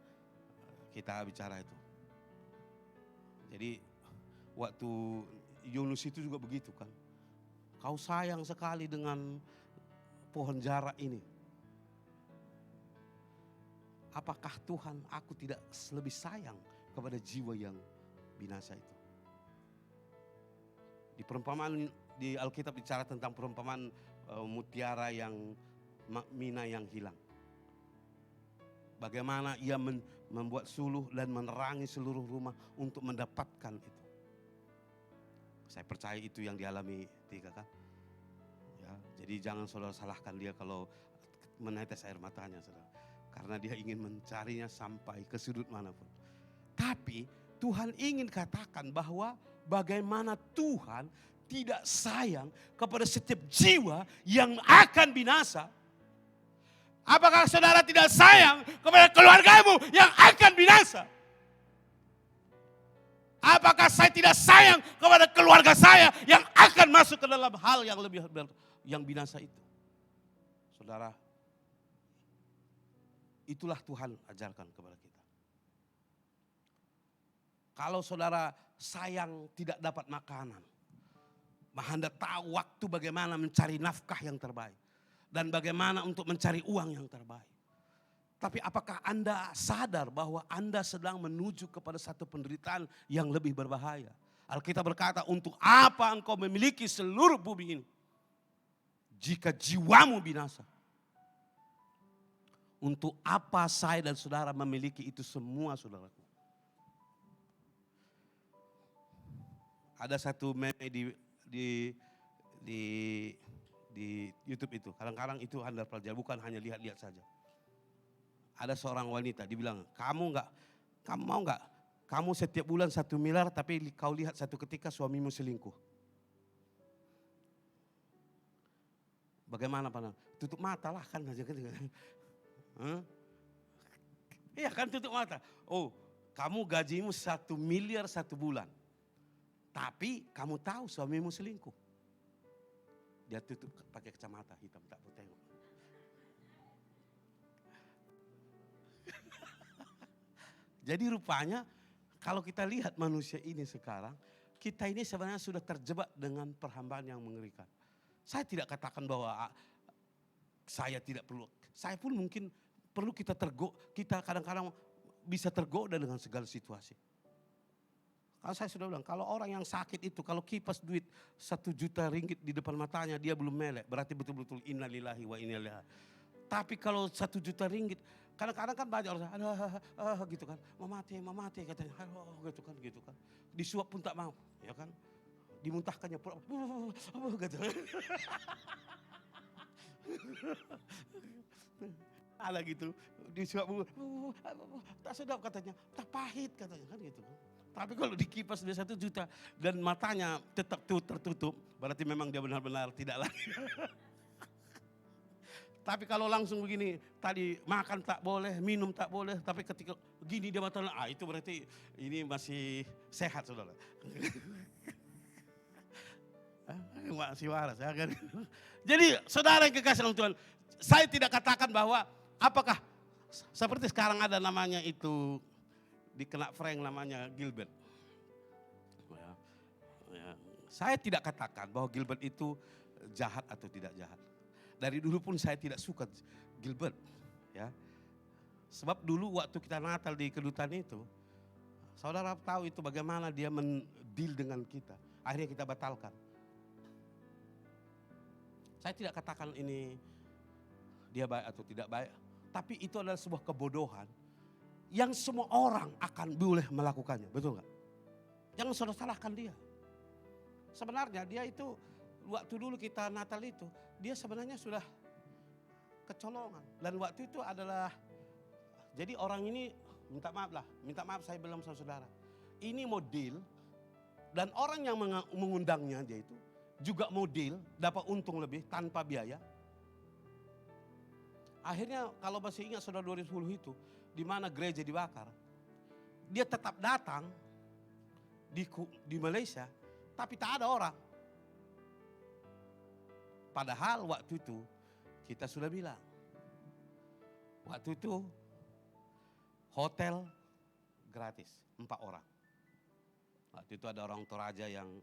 Kita bicara itu. Jadi waktu Yunus itu juga begitu kan. Kau sayang sekali dengan pohon jarak ini. apakah Tuhan aku tidak lebih sayang kepada jiwa yang binasa itu? Di perumpamaan di Alkitab bicara tentang perumpamaan mutiara yang mina yang hilang. Bagaimana ia membuat suluh dan menerangi seluruh rumah untuk mendapatkan itu. Saya percaya itu yang dialami Tika kan. Ya, jadi jangan saudara salahkan dia kalau menetes air matanya saudara. Karena dia ingin mencarinya sampai ke sudut manapun. Tapi Tuhan ingin katakan bahwa bagaimana Tuhan tidak sayang kepada setiap jiwa yang akan binasa. Apakah saudara tidak sayang kepada keluargamu yang akan binasa? Apakah saya tidak sayang kepada keluarga saya yang akan masuk ke dalam hal yang lebih yang binasa itu? Saudara, itulah Tuhan ajarkan kepada kita. Kalau saudara sayang tidak dapat makanan, Anda tahu waktu bagaimana mencari nafkah yang terbaik. Dan bagaimana untuk mencari uang yang terbaik. Tapi apakah Anda sadar bahwa Anda sedang menuju kepada satu penderitaan yang lebih berbahaya? Alkitab berkata, untuk apa engkau memiliki seluruh bumi ini? Jika jiwamu binasa. Untuk apa saya dan saudara memiliki itu semua, saudaraku? Ada satu meme di YouTube itu. Kadang-kadang itu Anda pelajari, bukan hanya lihat-lihat saja. Ada seorang wanita, dibilang, kamu mau nggak? Kamu setiap bulan 1 miliar, tapi kau lihat satu ketika suamimu selingkuh. Bagaimana Pak? Tutup mata lah kan. Iya kan, tutup mata. Oh, kamu gajimu 1 miliar 1 bulan. Tapi kamu tahu suamimu selingkuh. Dia tutup pakai kacamata hitam, tak mau tengok. Jadi rupanya kalau kita lihat manusia ini sekarang, kita ini sebenarnya sudah terjebak dengan perhambaan yang mengerikan. Saya tidak katakan bahwa saya tidak perlu, saya pun mungkin perlu kita kadang-kadang bisa tergoda dengan segala situasi. Kalau saya sudah bilang, kalau orang yang sakit itu, kalau kipas duit 1 juta ringgit di depan matanya, dia belum melek. Berarti betul-betul innalillahi wa inna ilaihi. Tapi kalau 1 juta ringgit, kadang-kadang kan banyak orang, gitu kan. Mau mati katanya, gitu kan. Disuap pun tak mau, ya kan. Dimuntahkannya, gitu kan. Ada gitu, disuap, tak sedap katanya, tak pahit katanya, kan gitu kan. Tapi kalau dikipas dia 1 juta dan matanya tetap tertutup, berarti memang dia benar-benar tidak lagi. Tapi kalau langsung begini, tadi makan tak boleh, minum tak boleh, tapi ketika gini dia matanya, itu berarti ini masih sehat saudara. Masih waras ya kan. Jadi saudara yang kekasih dalam Tuhan, saya tidak katakan bahwa apakah seperti sekarang ada namanya itu, dikena Frank namanya Gilbert. Ya. Saya tidak katakan bahwa Gilbert itu jahat atau tidak jahat. Dari dulu pun saya tidak suka Gilbert. Ya. Sebab dulu waktu kita Natal di kedutaan itu, saudara tahu itu bagaimana dia mendeal dengan kita. Akhirnya kita batalkan. Saya tidak katakan ini dia baik atau tidak baik. Tapi itu adalah sebuah kebodohan yang semua orang akan boleh melakukannya, betul gak? Jangan saudara salahkan dia. Sebenarnya dia itu, waktu dulu kita Natal itu, dia sebenarnya sudah kecolongan. Dan waktu itu adalah, jadi orang ini, minta maaf saya belum sama saudara. Ini mau deal, dan orang yang mengundangnya dia itu, juga mau deal, dapat untung lebih tanpa biaya. Akhirnya kalau masih ingat saudara 2010 itu, di mana gereja dibakar, dia tetap datang di Malaysia, tapi tak ada orang. Padahal waktu itu kita sudah bilang, waktu itu hotel gratis 4 orang. Waktu itu ada orang Toraja yang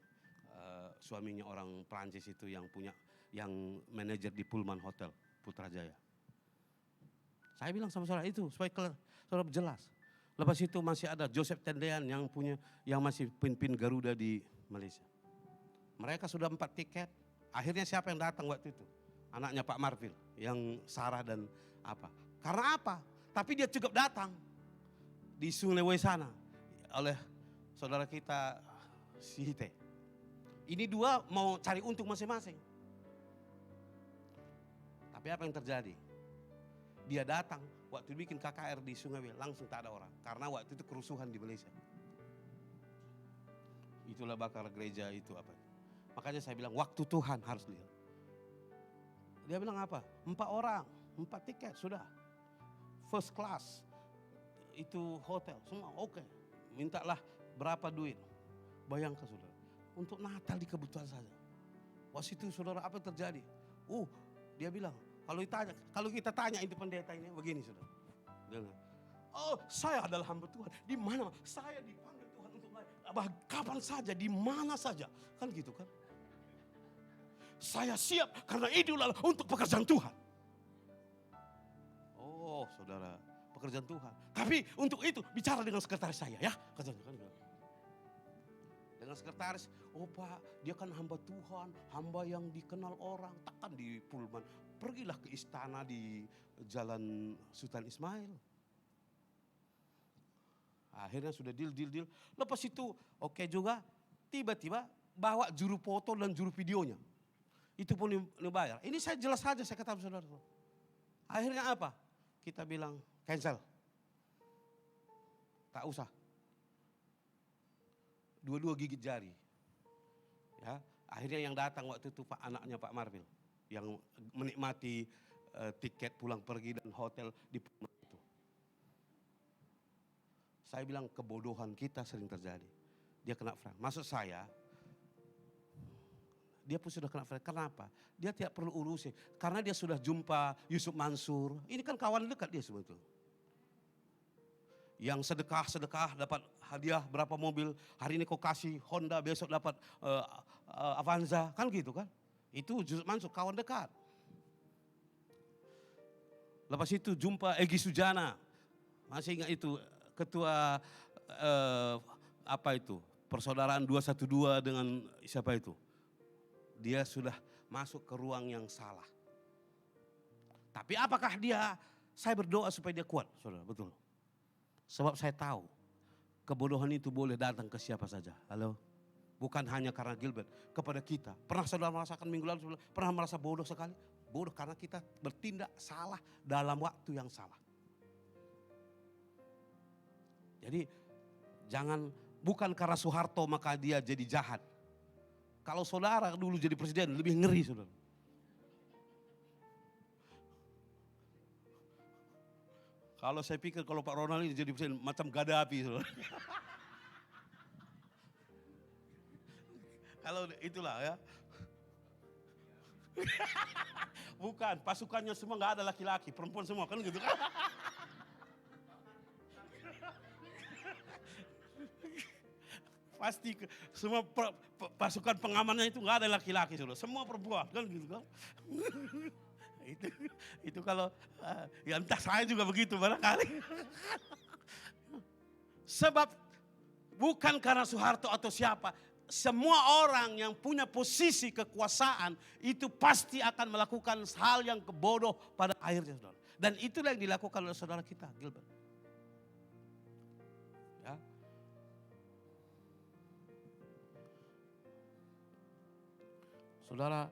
suaminya orang Prancis itu yang manajer di Pullman Hotel Putrajaya. Saya bilang sama saudara itu supaya saudara jelas. Lepas itu masih ada Joseph Tendean yang masih pimpin Garuda di Malaysia. Mereka sudah 4 tiket. Akhirnya siapa yang datang waktu itu? Anaknya Pak Marvil yang Sarah dan apa. Karena apa? Tapi dia cukup datang di Sungai Wei sana oleh saudara kita si Hite. Ini dua mau cari untung masing-masing. Tapi apa yang terjadi? Dia datang waktu bikin KKR di Sungai Wei langsung tak ada orang. Karena waktu itu kerusuhan di Malaysia. Itulah bakar gereja itu apa. Makanya saya bilang waktu Tuhan harus lihat. Dia bilang apa? 4 orang, 4 tiket sudah. First class. Itu hotel, semua oke. Mintalah berapa duit. Bayangkan saudara. Untuk Natal di kebutuhan saja. Waktu itu saudara apa yang terjadi? Dia bilang, kalau kita tanya itu pendeta ini begini saudara. Dia bilang, saya adalah hamba Tuhan. Di mana? Saya dipanggil Tuhan untuk kapan saja, di mana saja. Kan gitu kan? Saya siap karena itu adalah untuk pekerjaan Tuhan. Oh saudara, pekerjaan Tuhan. Tapi untuk itu bicara dengan sekretaris saya ya. Dengan sekretaris, Pak dia kan hamba Tuhan, hamba yang dikenal orang. Takkan di Pullman, pergilah ke istana di Jalan Sultan Ismail. Akhirnya sudah deal. Lepas itu oke juga, tiba-tiba bawa juru foto dan juru videonya. Itu pun dibayar. Ini saya jelas saja saya kata saudara. Akhirnya apa? Kita bilang cancel. Tak usah. Dua-dua gigit jari. Ya, akhirnya yang datang waktu itu anaknya Pak Marvil yang menikmati tiket pulang pergi dan hotel di Pullman itu. Saya bilang kebodohan kita sering terjadi. Dia kena frame. Maksud saya, dia pun sudah kena frame. Kenapa? Dia tidak perlu urusin. Karena dia sudah jumpa Yusuf Mansur. Ini kan kawan dekat dia sebetulnya. Yang sedekah dapat hadiah berapa mobil. Hari ini kau kasih Honda, besok dapat Avanza. Kan gitu kan. Itu Yusuf Mansur, kawan dekat. Lepas itu jumpa Egy Sujana. Masih ingat itu ketua Persaudaraan 212 dengan siapa itu? Dia sudah masuk ke ruang yang salah. Tapi apakah saya berdoa supaya dia kuat, saudara, betul. Sebab saya tahu kebodohan itu boleh datang ke siapa saja. Halo? Bukan hanya karena Gilbert, kepada kita. Pernah saudara merasakan minggu lalu, pernah merasa bodoh sekali? Bodoh karena kita bertindak salah dalam waktu yang salah. Jadi bukan karena Soeharto maka dia jadi jahat. Kalau saudara dulu jadi presiden lebih ngeri saudara. Kalau saya pikir kalau Pak Ronald ini jadi presiden macam Gaddafi saudara. Kalau itulah ya. Bukan, pasukannya semua nggak ada laki-laki, perempuan semua kan gitu kan. Pasti semua pasukan pengamannya itu nggak ada laki-laki, semua perempuan kan gitu kan. itu kalau ya entah saya juga begitu barangkali. Sebab bukan karena Soeharto atau siapa, semua orang yang punya posisi kekuasaan itu pasti akan melakukan hal yang kebodoh pada akhirnya saudara. Dan itulah yang dilakukan oleh saudara kita Gilbert. Ya. Saudara,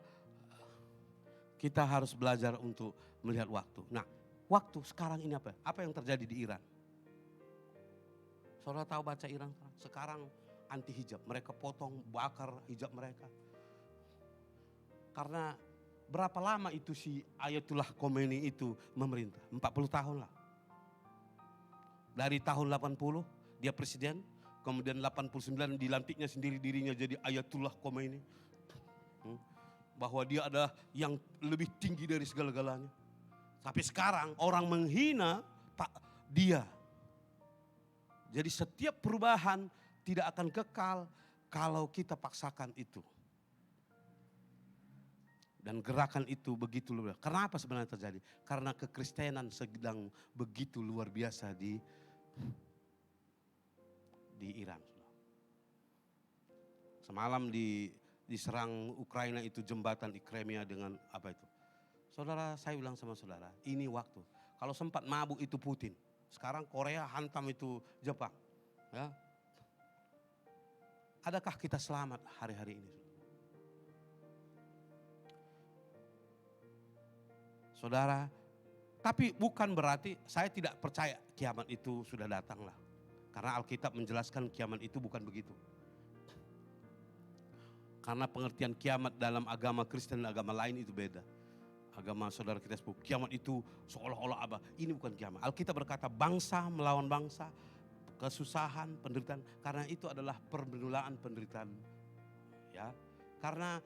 kita harus belajar untuk melihat waktu. Nah, waktu sekarang ini apa? Apa yang terjadi di Iran? Saudara tahu baca Iran sekarang anti hijab. Mereka potong, bakar hijab mereka. Karena berapa lama itu si Ayatullah Khomeini itu memerintah? 40 tahun lah. Dari tahun 80 dia presiden, kemudian 89 dilantiknya sendiri dirinya jadi Ayatullah Khomeini. Bahwa dia adalah yang lebih tinggi dari segala-galanya. Tapi sekarang orang menghina dia. Jadi setiap perubahan tidak akan kekal kalau kita paksakan itu. Dan gerakan itu begitu luar biasa. Kenapa sebenarnya terjadi? Karena kekristenan sedang begitu luar biasa di Iran. Semalam diserang Ukraina itu jembatan di Crimea dengan apa itu? Saudara, saya bilang sama saudara, ini waktu. Kalau sempat mabuk itu Putin. Sekarang Korea hantam itu Jepang. Ya. Adakah kita selamat hari-hari ini? Saudara, tapi bukan berarti saya tidak percaya kiamat itu sudah datang lah. Karena Alkitab menjelaskan kiamat itu bukan begitu. Karena pengertian kiamat dalam agama Kristen dan agama lain itu beda. Agama saudara kita sebut kiamat itu seolah-olah apa? Ini bukan kiamat. Alkitab berkata bangsa melawan bangsa, kesusahan, penderitaan. Karena itu adalah perbenulaan penderitaan. Ya, karena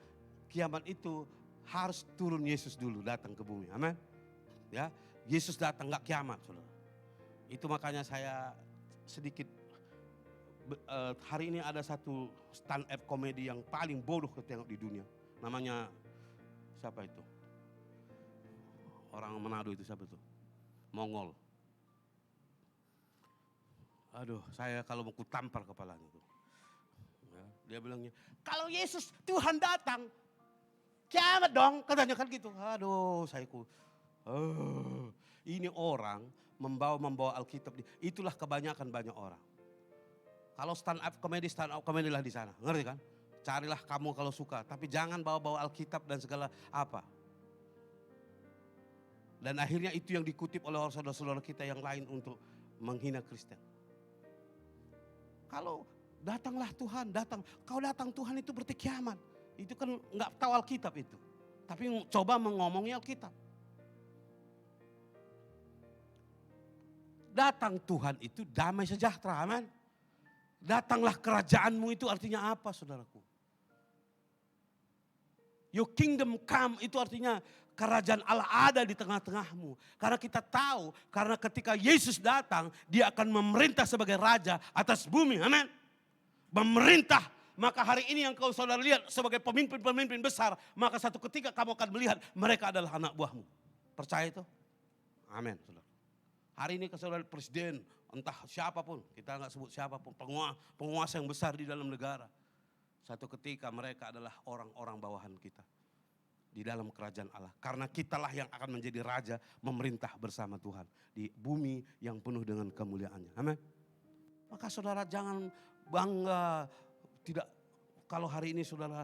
kiamat itu harus turun Yesus dulu datang ke bumi. Amin. Ya, Yesus datang enggak kiamat, Saudara. Itu makanya saya sedikit hari ini ada satu stand up komedi yang paling bodoh ketengok di dunia. Namanya siapa itu? Orang Manado itu siapa itu? Mongol. Aduh, saya kalau mau kutampar kepalanya itu. Ya, dia bilangnya, kalau Yesus Tuhan datang, kiamat dong, katanya kan gitu. Aduh, ini orang membawa Alkitab. Itulah kebanyakan banyak orang. Kalau stand up komedi lah di sana, ngerti kan? Carilah kamu kalau suka, tapi jangan bawa-bawa Alkitab dan segala apa. Dan akhirnya itu yang dikutip oleh saudara-saudara kita yang lain untuk menghina Kristen. Kalau datanglah Tuhan, kau datang Tuhan itu berarti kiamat. Itu kan nggak tahu Alkitab itu. Tapi coba mengomongnya Alkitab. Datang Tuhan itu damai sejahtera, aman. Datanglah kerajaanmu itu artinya apa, saudaraku? Your kingdom come itu artinya kerajaan Allah ada di tengah-tengahmu. Karena kita tahu, karena ketika Yesus datang, dia akan memerintah sebagai raja atas bumi, amin. Memerintah, maka hari ini yang kau saudara lihat sebagai pemimpin-pemimpin besar, maka satu ketika kamu akan melihat mereka adalah anak buahmu. Percaya itu? Amin, saudara. Hari ini saudara presiden, entah siapapun, kita nggak sebut siapapun, penguasa yang besar di dalam negara. Satu ketika mereka adalah orang-orang bawahan kita di dalam kerajaan Allah. Karena kitalah yang akan menjadi raja, memerintah bersama Tuhan di bumi yang penuh dengan kemuliaannya. Amin. Maka saudara jangan bangga kalau hari ini saudara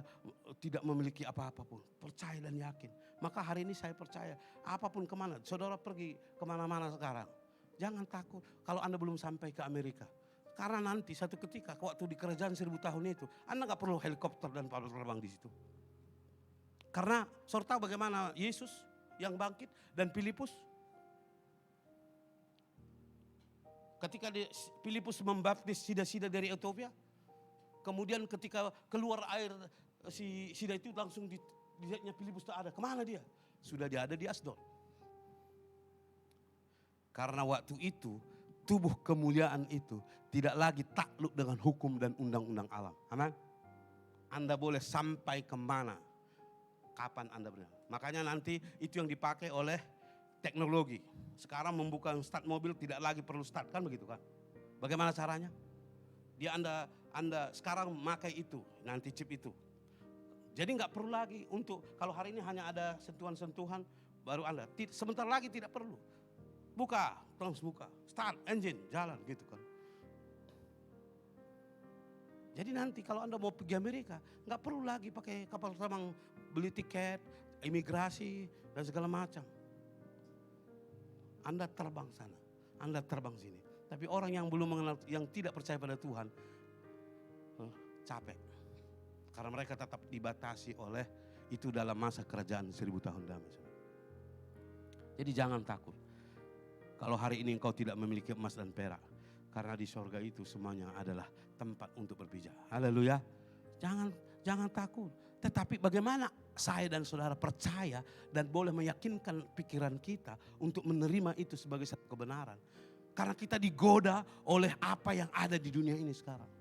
tidak memiliki apa-apa pun. Percaya dan yakin. Maka hari ini saya percaya apapun kemana, saudara pergi kemana-mana sekarang. Jangan takut kalau Anda belum sampai ke Amerika. Karena nanti satu ketika waktu di kerajaan 1000 tahun itu, Anda gak perlu helikopter dan pesawat terbang di situ. Karena saudara tahu bagaimana Yesus yang bangkit dan Filipus. Ketika Filipus membaptis sida-sida dari Ethiopia, kemudian ketika keluar air si sida itu langsung dilihatnya Filipus tak ada. Kemana dia? Sudah dia ada di Asdod. Karena waktu itu tubuh kemuliaan itu tidak lagi takluk dengan hukum dan undang-undang alam. Amin. Anda boleh sampai kemana, kapan Anda berada. Makanya nanti itu yang dipakai oleh teknologi. Sekarang membuka start mobil tidak lagi perlu start, kan begitu kan? Bagaimana caranya? Dia Anda sekarang memakai itu, nanti chip itu. Jadi nggak perlu lagi untuk, kalau hari ini hanya ada sentuhan-sentuhan baru Anda. Sebentar lagi tidak perlu. Buka, terus buka, start engine, jalan gitu kan. Jadi nanti kalau Anda mau pergi Amerika, nggak perlu lagi pakai kapal terbang, beli tiket, imigrasi dan segala macam. Anda terbang sana, Anda terbang sini. Tapi orang yang belum mengenal, yang tidak percaya pada Tuhan, capek. Karena mereka tetap dibatasi oleh itu dalam masa kerajaan 1000 tahun damai. Jadi jangan takut. Kalau hari ini engkau tidak memiliki emas dan perak. Karena di sorga itu semuanya adalah tempat untuk berpijak. Haleluya. Jangan takut. Tetapi bagaimana saya dan saudara percaya dan boleh meyakinkan pikiran kita untuk menerima itu sebagai satu kebenaran. Karena kita digoda oleh apa yang ada di dunia ini sekarang.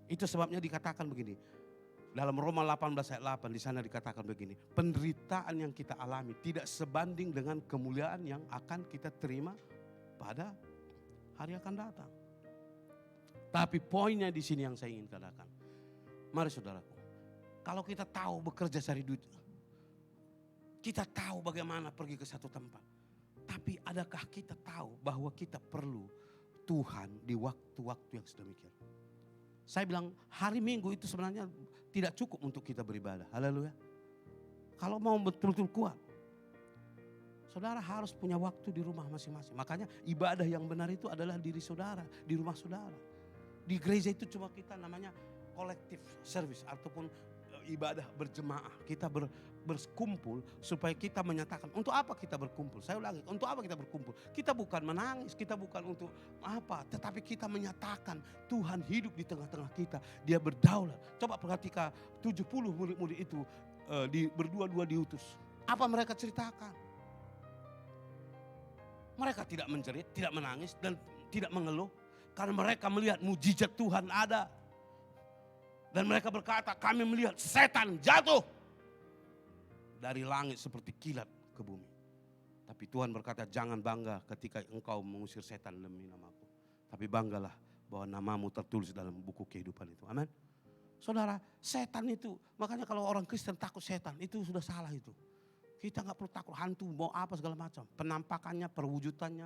Itu sebabnya dikatakan begini. Dalam Roma 18 ayat 8 di sana dikatakan begini, penderitaan yang kita alami tidak sebanding dengan kemuliaan yang akan kita terima pada hari akan datang. Tapi poinnya di sini yang saya ingin katakan. Mari saudaraku, kalau kita tahu bekerja cari duit, kita tahu bagaimana pergi ke satu tempat. Tapi adakah kita tahu bahwa kita perlu Tuhan di waktu-waktu yang sedemikian? Saya bilang hari Minggu itu sebenarnya tidak cukup untuk kita beribadah. Haleluya. Kalau mau betul-betul kuat, saudara harus punya waktu di rumah masing-masing. Makanya ibadah yang benar itu adalah diri saudara, di rumah saudara. Di gereja itu cuma kita namanya collective service ataupun ibadah berjemaah. Kita berkumpul supaya kita menyatakan untuk apa kita berkumpul. Saya ulangi, untuk apa kita berkumpul? Kita bukan menangis, kita bukan untuk apa, tetapi kita menyatakan Tuhan hidup di tengah-tengah kita. Dia berdaulat. Coba perhatikan 70 murid-murid itu berdua-dua diutus. Apa mereka ceritakan? Mereka tidak menjerit, tidak menangis dan tidak mengeluh karena mereka melihat mujizat Tuhan ada. Dan mereka berkata, kami melihat setan jatuh dari langit seperti kilat ke bumi. Tapi Tuhan berkata, jangan bangga ketika engkau mengusir setan demi namaku. Tapi banggalah bahwa namamu tertulis dalam buku kehidupan itu. Amin. Saudara, setan itu, makanya kalau orang Kristen takut setan, itu sudah salah itu. Kita gak perlu takut hantu, mau apa segala macam. Penampakannya, perwujudannya,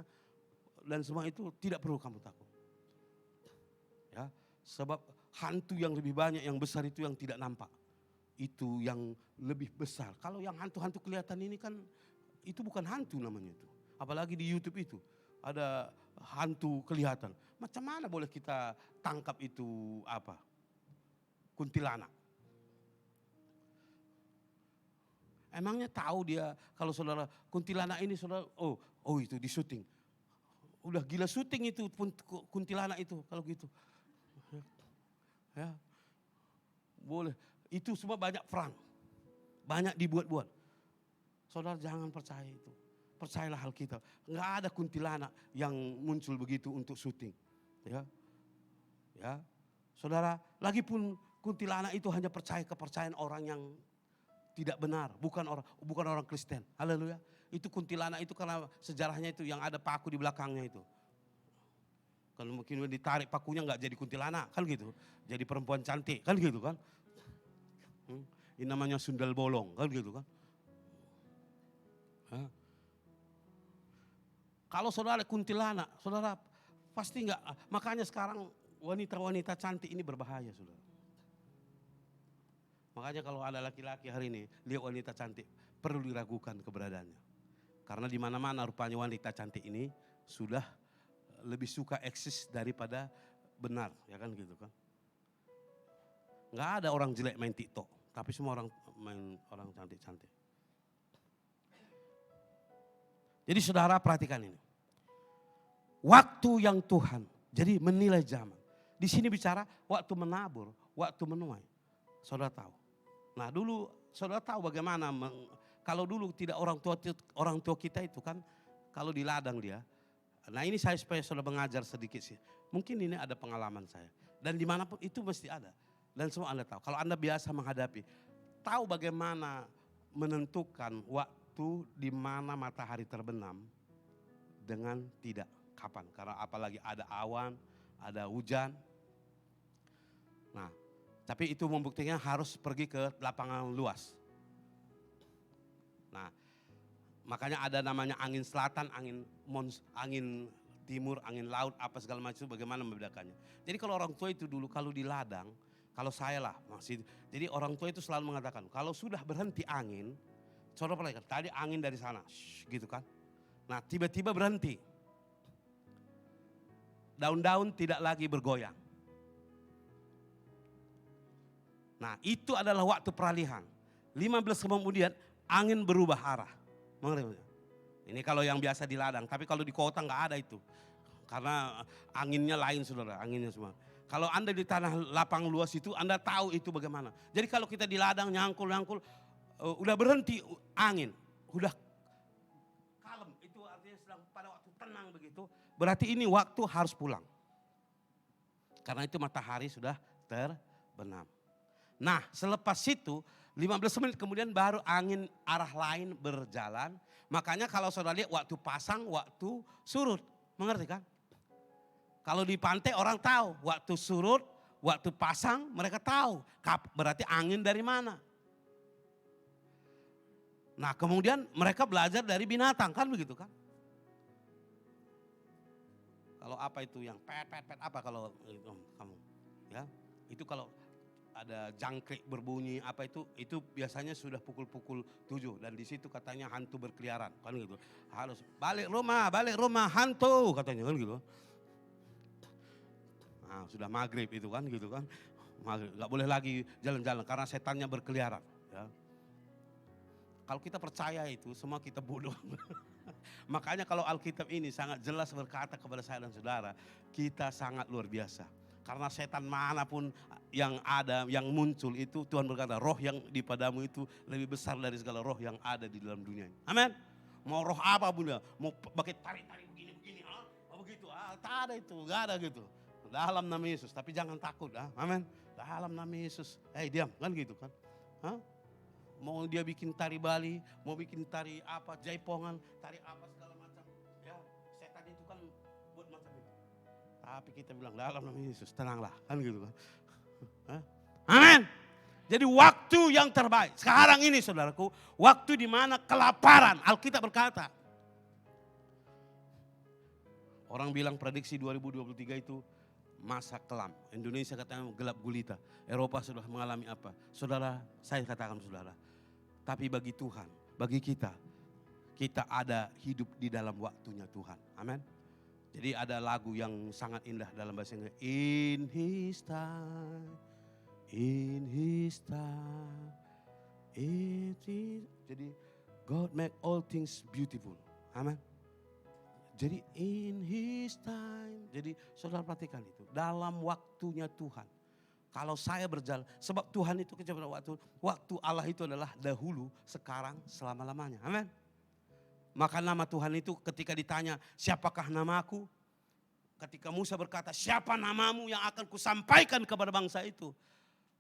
dan semua itu tidak perlu kamu takut. Ya, sebab hantu yang lebih banyak, yang besar itu yang tidak nampak. Itu yang lebih besar. Kalau yang hantu-hantu kelihatan ini kan, itu bukan hantu namanya itu. Apalagi di YouTube itu, ada hantu kelihatan. Macam mana boleh kita tangkap itu apa? Kuntilanak. Emangnya tahu dia, kalau saudara, kuntilanak ini saudara, oh itu di syuting. Udah gila syuting itu kuntilanak itu, kalau gitu. Ya, boleh. Itu semua banyak frank. Banyak dibuat-buat. Saudara jangan percaya itu. Percayalah Alkitab. Enggak ada kuntilanak yang muncul begitu untuk syuting. Ya. Ya. Saudara, lagipun kuntilanak itu hanya percaya kepercayaan orang yang tidak benar, bukan orang Kristen. Haleluya. Itu kuntilanak itu karena sejarahnya itu yang ada paku di belakangnya itu. Kalau mungkin ditarik pakunya nggak jadi kuntilanak, kan gitu. Jadi perempuan cantik, kan gitu kan. Ini namanya sundal bolong, kan gitu kan. Kalau saudara kuntilanak, saudara pasti nggak. Makanya sekarang wanita-wanita cantik ini berbahaya, saudara. Makanya kalau ada laki-laki hari ini lihat wanita cantik, perlu diragukan keberadaannya. Karena di mana-mana rupanya wanita cantik ini sudah lebih suka eksis daripada benar, ya kan gitu kan. Nggak ada orang jelek main TikTok, tapi semua orang main orang cantik-cantik. Jadi saudara perhatikan ini. Waktu yang Tuhan, jadi menilai zaman. Di sini bicara waktu menabur, waktu menuai. Saudara tahu. Nah dulu saudara tahu bagaimana, kalau dulu tidak orang tua kita itu kan, kalau di ladang dia. Nah ini saya supaya saudara mengajar sedikit sih. Mungkin ini ada pengalaman saya. Dan dimanapun itu mesti ada. Dan semua Anda tahu. Kalau Anda biasa menghadapi, tahu bagaimana menentukan waktu di mana matahari terbenam dengan tidak. Kapan? Karena apalagi ada awan, ada hujan. Nah, tapi itu membuktikan harus pergi ke lapangan luas. Nah, makanya ada namanya angin selatan, angin timur, angin laut, apa segala macam, bagaimana membedakannya. Jadi kalau orang tua itu dulu kalau di ladang, kalau saya lah masih, jadi orang tua itu selalu mengatakan kalau sudah berhenti angin, saudara pernah lihat tadi angin dari sana, gitu kan. Nah tiba-tiba berhenti. Daun-daun tidak lagi bergoyang. Nah itu adalah waktu peralihan. 15 kemudian angin berubah arah. Ini kalau yang biasa di ladang, tapi kalau di kota nggak ada itu. Karena anginnya lain saudara, anginnya semua. Kalau Anda di tanah lapang luas itu, Anda tahu itu bagaimana. Jadi kalau kita di ladang nyangkul, udah berhenti angin, udah kalem. Itu artinya sedang pada waktu tenang begitu. Berarti ini waktu harus pulang. Karena itu matahari sudah terbenam. Nah selepas itu 15 menit kemudian baru angin arah lain berjalan. Makanya kalau saudara lihat waktu pasang, waktu surut. Mengerti kan? Kalau di pantai orang tahu waktu surut, waktu pasang mereka tahu. Berarti angin dari mana. Nah kemudian mereka belajar dari binatang kan begitu kan. Kalau apa itu yang pet apa kalau itu kamu ya. Itu kalau ada jangkrik berbunyi apa itu biasanya sudah pukul 7 dan di situ katanya hantu berkeliaran kan gitu. Harus balik rumah hantu katanya kan gitu. Nah, sudah maghrib itu kan gitu kan. Maghrib, gak boleh lagi jalan-jalan karena setannya berkeliaran ya. Kalau kita percaya itu semua kita bodoh. Makanya kalau Alkitab ini sangat jelas berkata kepada saya dan saudara, kita sangat luar biasa. Karena setan manapun yang ada, yang muncul itu Tuhan berkata roh yang di padamu itu lebih besar dari segala roh yang ada di dalam dunia ini. Amin. Mau roh apa pun ya, mau pakai tarik-tarik begini, begitu, tak ada itu, gak ada gitu. Dalam nama Yesus, tapi jangan takut, amin. Dalam nama Yesus, diam kan gitu kan. Mau dia bikin tari Bali, mau bikin tari apa, jaipongan, tari apa segala macam. Ya, setan itu kan buat macam itu. Tapi kita bilang dalam nama Yesus, tenanglah, kan gitu kan. Amin. Jadi waktu yang terbaik, sekarang ini saudaraku, waktu di mana kelaparan, Alkitab berkata. Orang bilang prediksi 2023 itu masa kelam. Indonesia katanya gelap gulita. Eropa sudah mengalami apa? Saudara, saya katakan saudara. Tapi bagi Tuhan, bagi kita ada hidup di dalam waktunya Tuhan. Amin. Jadi ada lagu yang sangat indah dalam bahasa Inggris. In His time, in His time, jadi God make all things beautiful. Amin. Jadi in His time. Jadi saudara perhatikan itu. Dalam waktunya Tuhan. Kalau saya berjalan. Sebab Tuhan itu kecepatan waktu. Waktu Allah itu adalah dahulu, sekarang, selama-lamanya. Amin. Maka nama Tuhan itu ketika ditanya siapakah namaku. Ketika Musa berkata siapa namamu yang akan kusampaikan kepada bangsa itu.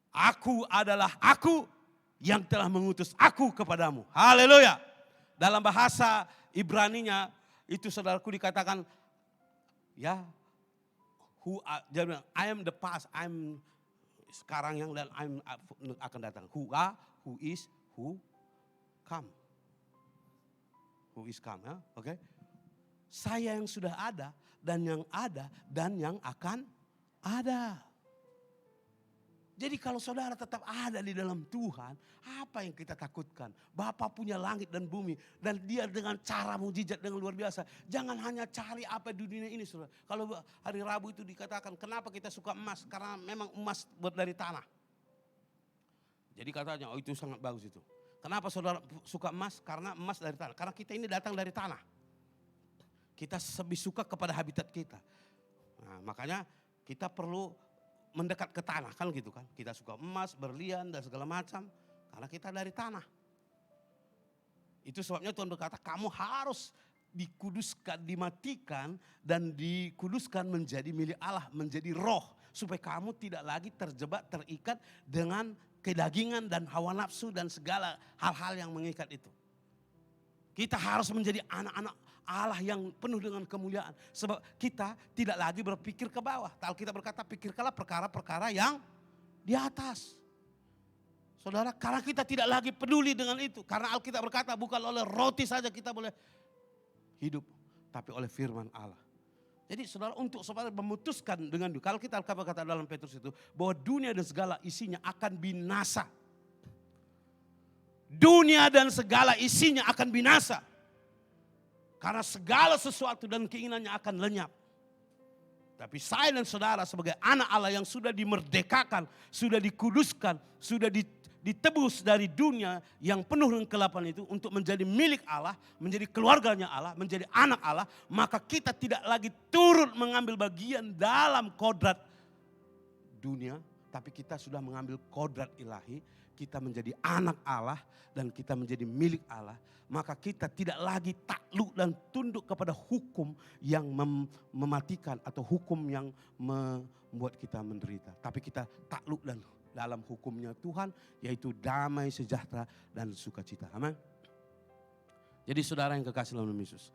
Aku adalah aku yang telah mengutus aku kepadamu. Haleluya. Dalam bahasa Ibraninya itu saudaraku dikatakan ya I am the past, I'm sekarang yang dan I'm akan datang. Who are, who is, who come. Who is come ya, oke. Saya yang sudah ada dan yang akan ada. Jadi kalau saudara tetap ada di dalam Tuhan, apa yang kita takutkan? Bapa punya langit dan bumi dan dia dengan cara mujizat dengan luar biasa. Jangan hanya cari apa di dunia ini saudara. Kalau hari Rabu itu dikatakan kenapa kita suka emas? Karena memang emas buat dari tanah. Jadi katanya itu sangat bagus itu. Kenapa saudara suka emas? Karena emas dari tanah. Karena kita ini datang dari tanah. Kita lebih suka kepada habitat kita. Nah, makanya kita perlu mendekat ke tanah kan gitu kan. Kita suka emas, berlian dan segala macam. Karena kita dari tanah. Itu sebabnya Tuhan berkata kamu harus dikuduskan, dimatikan dan dikuduskan menjadi milik Allah. Menjadi roh. Supaya kamu tidak lagi terjebak, terikat dengan kedagingan dan hawa nafsu dan segala hal-hal yang mengikat itu. Kita harus menjadi anak-anak Allah yang penuh dengan kemuliaan. Sebab kita tidak lagi berpikir ke bawah. Alkitab berkata pikirkanlah perkara-perkara yang di atas. Saudara, karena kita tidak lagi peduli dengan itu. Karena Alkitab berkata bukan oleh roti saja kita boleh hidup. Tapi oleh firman Allah. Jadi saudara untuk supaya memutuskan dengan dunia. Kalau kita Alkitab berkata dalam Petrus itu. Bahwa dunia dan segala isinya akan binasa. Dunia dan segala isinya akan binasa. Karena segala sesuatu dan keinginannya akan lenyap. Tapi saya dan saudara sebagai anak Allah yang sudah dimerdekakan, sudah dikuduskan, sudah ditebus dari dunia yang penuh dengan kegelapan itu untuk menjadi milik Allah, menjadi keluarganya Allah, menjadi anak Allah. Maka kita tidak lagi turut mengambil bagian dalam kodrat dunia. Tapi kita sudah mengambil kodrat ilahi. Kita menjadi anak Allah dan kita menjadi milik Allah. Maka kita tidak lagi takluk dan tunduk kepada hukum yang mematikan atau hukum yang membuat kita menderita. Tapi kita takluk dan dalam hukumnya Tuhan, yaitu damai, sejahtera, dan sukacita. Amin. Jadi saudara yang kekasih dalam Yesus,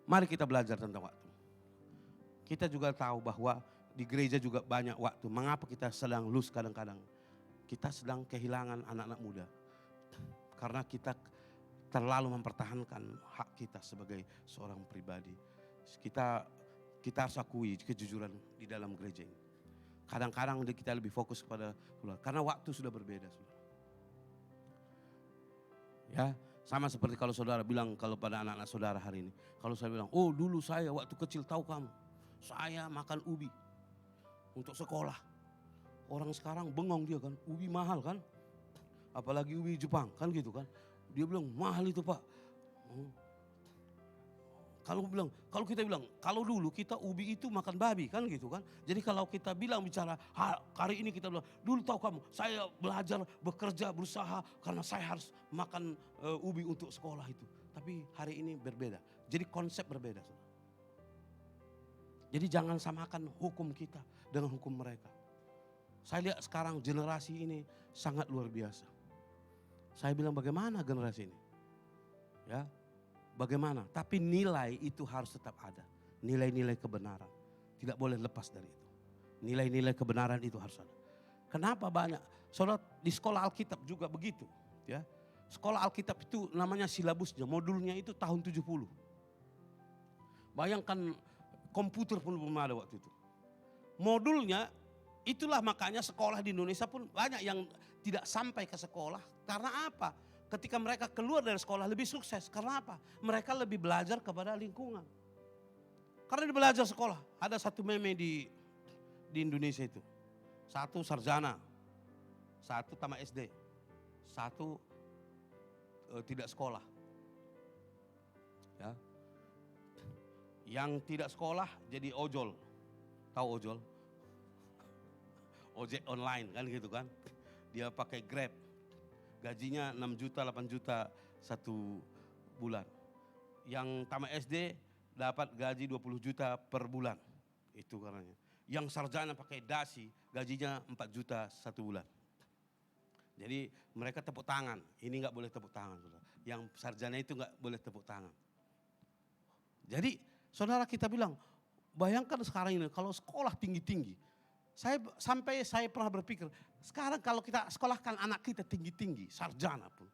mari kita belajar tentang waktu. Kita juga tahu bahwa di gereja juga banyak waktu. Mengapa kita sedang lose kadang-kadang? Kita sedang kehilangan anak-anak muda. Karena kita terlalu mempertahankan hak kita sebagai seorang pribadi. Kita harus akui kejujuran di dalam gereja ini. Kadang-kadang kita lebih fokus kepada keluarga. Karena waktu sudah berbeda. Saudara. Ya, sama seperti kalau saudara bilang kalau pada anak-anak saudara hari ini. Kalau saya bilang, oh dulu saya waktu kecil tahu kamu. Saya makan ubi untuk sekolah. Orang sekarang bengong dia kan, ubi mahal kan. Apalagi ubi Jepang kan gitu kan. Dia bilang mahal itu Pak. Kalau kita bilang, kalau dulu kita ubi itu makan babi kan gitu kan. Jadi kalau kita bilang bicara hari ini kita bilang, dulu tahu kamu saya belajar, bekerja, berusaha karena saya harus makan ubi untuk sekolah itu. Tapi hari ini berbeda. Jadi konsep berbeda. Jadi jangan samakan hukum kita dengan hukum mereka. Saya lihat sekarang generasi ini sangat luar biasa. Saya bilang bagaimana generasi ini? Ya, bagaimana? Tapi nilai itu harus tetap ada. Nilai-nilai kebenaran. Tidak boleh lepas dari itu. Nilai-nilai kebenaran itu harus ada. Kenapa banyak? Saudara di sekolah Alkitab juga begitu. Ya, sekolah Alkitab itu namanya silabusnya, modulnya itu tahun 70. Bayangkan komputer pun belum ada waktu itu. Modulnya itulah makanya sekolah di Indonesia pun banyak yang tidak sampai ke sekolah. Karena apa? Ketika mereka keluar dari sekolah lebih sukses. Karena apa? Mereka lebih belajar kepada lingkungan. Karena dia belajar sekolah. Ada satu meme di Indonesia itu. Satu sarjana. Satu tamat SD. Satu tidak sekolah. Ya. Yang tidak sekolah jadi ojol. Tahu ojol? Ojek online kan gitu kan. Dia pakai Grab. Gajinya 6 juta, 8 juta satu bulan. Yang tamat SD dapat gaji 20 juta per bulan. Itu karenanya. Yang sarjana pakai dasi gajinya 4 juta satu bulan. Jadi mereka tepuk tangan. Ini gak boleh tepuk tangan. Saudara. Yang sarjana itu gak boleh tepuk tangan. Jadi saudara kita bilang, bayangkan sekarang ini kalau sekolah tinggi-tinggi. Saya pernah berpikir, sekarang kalau kita sekolahkan anak kita tinggi-tinggi, sarjana pun.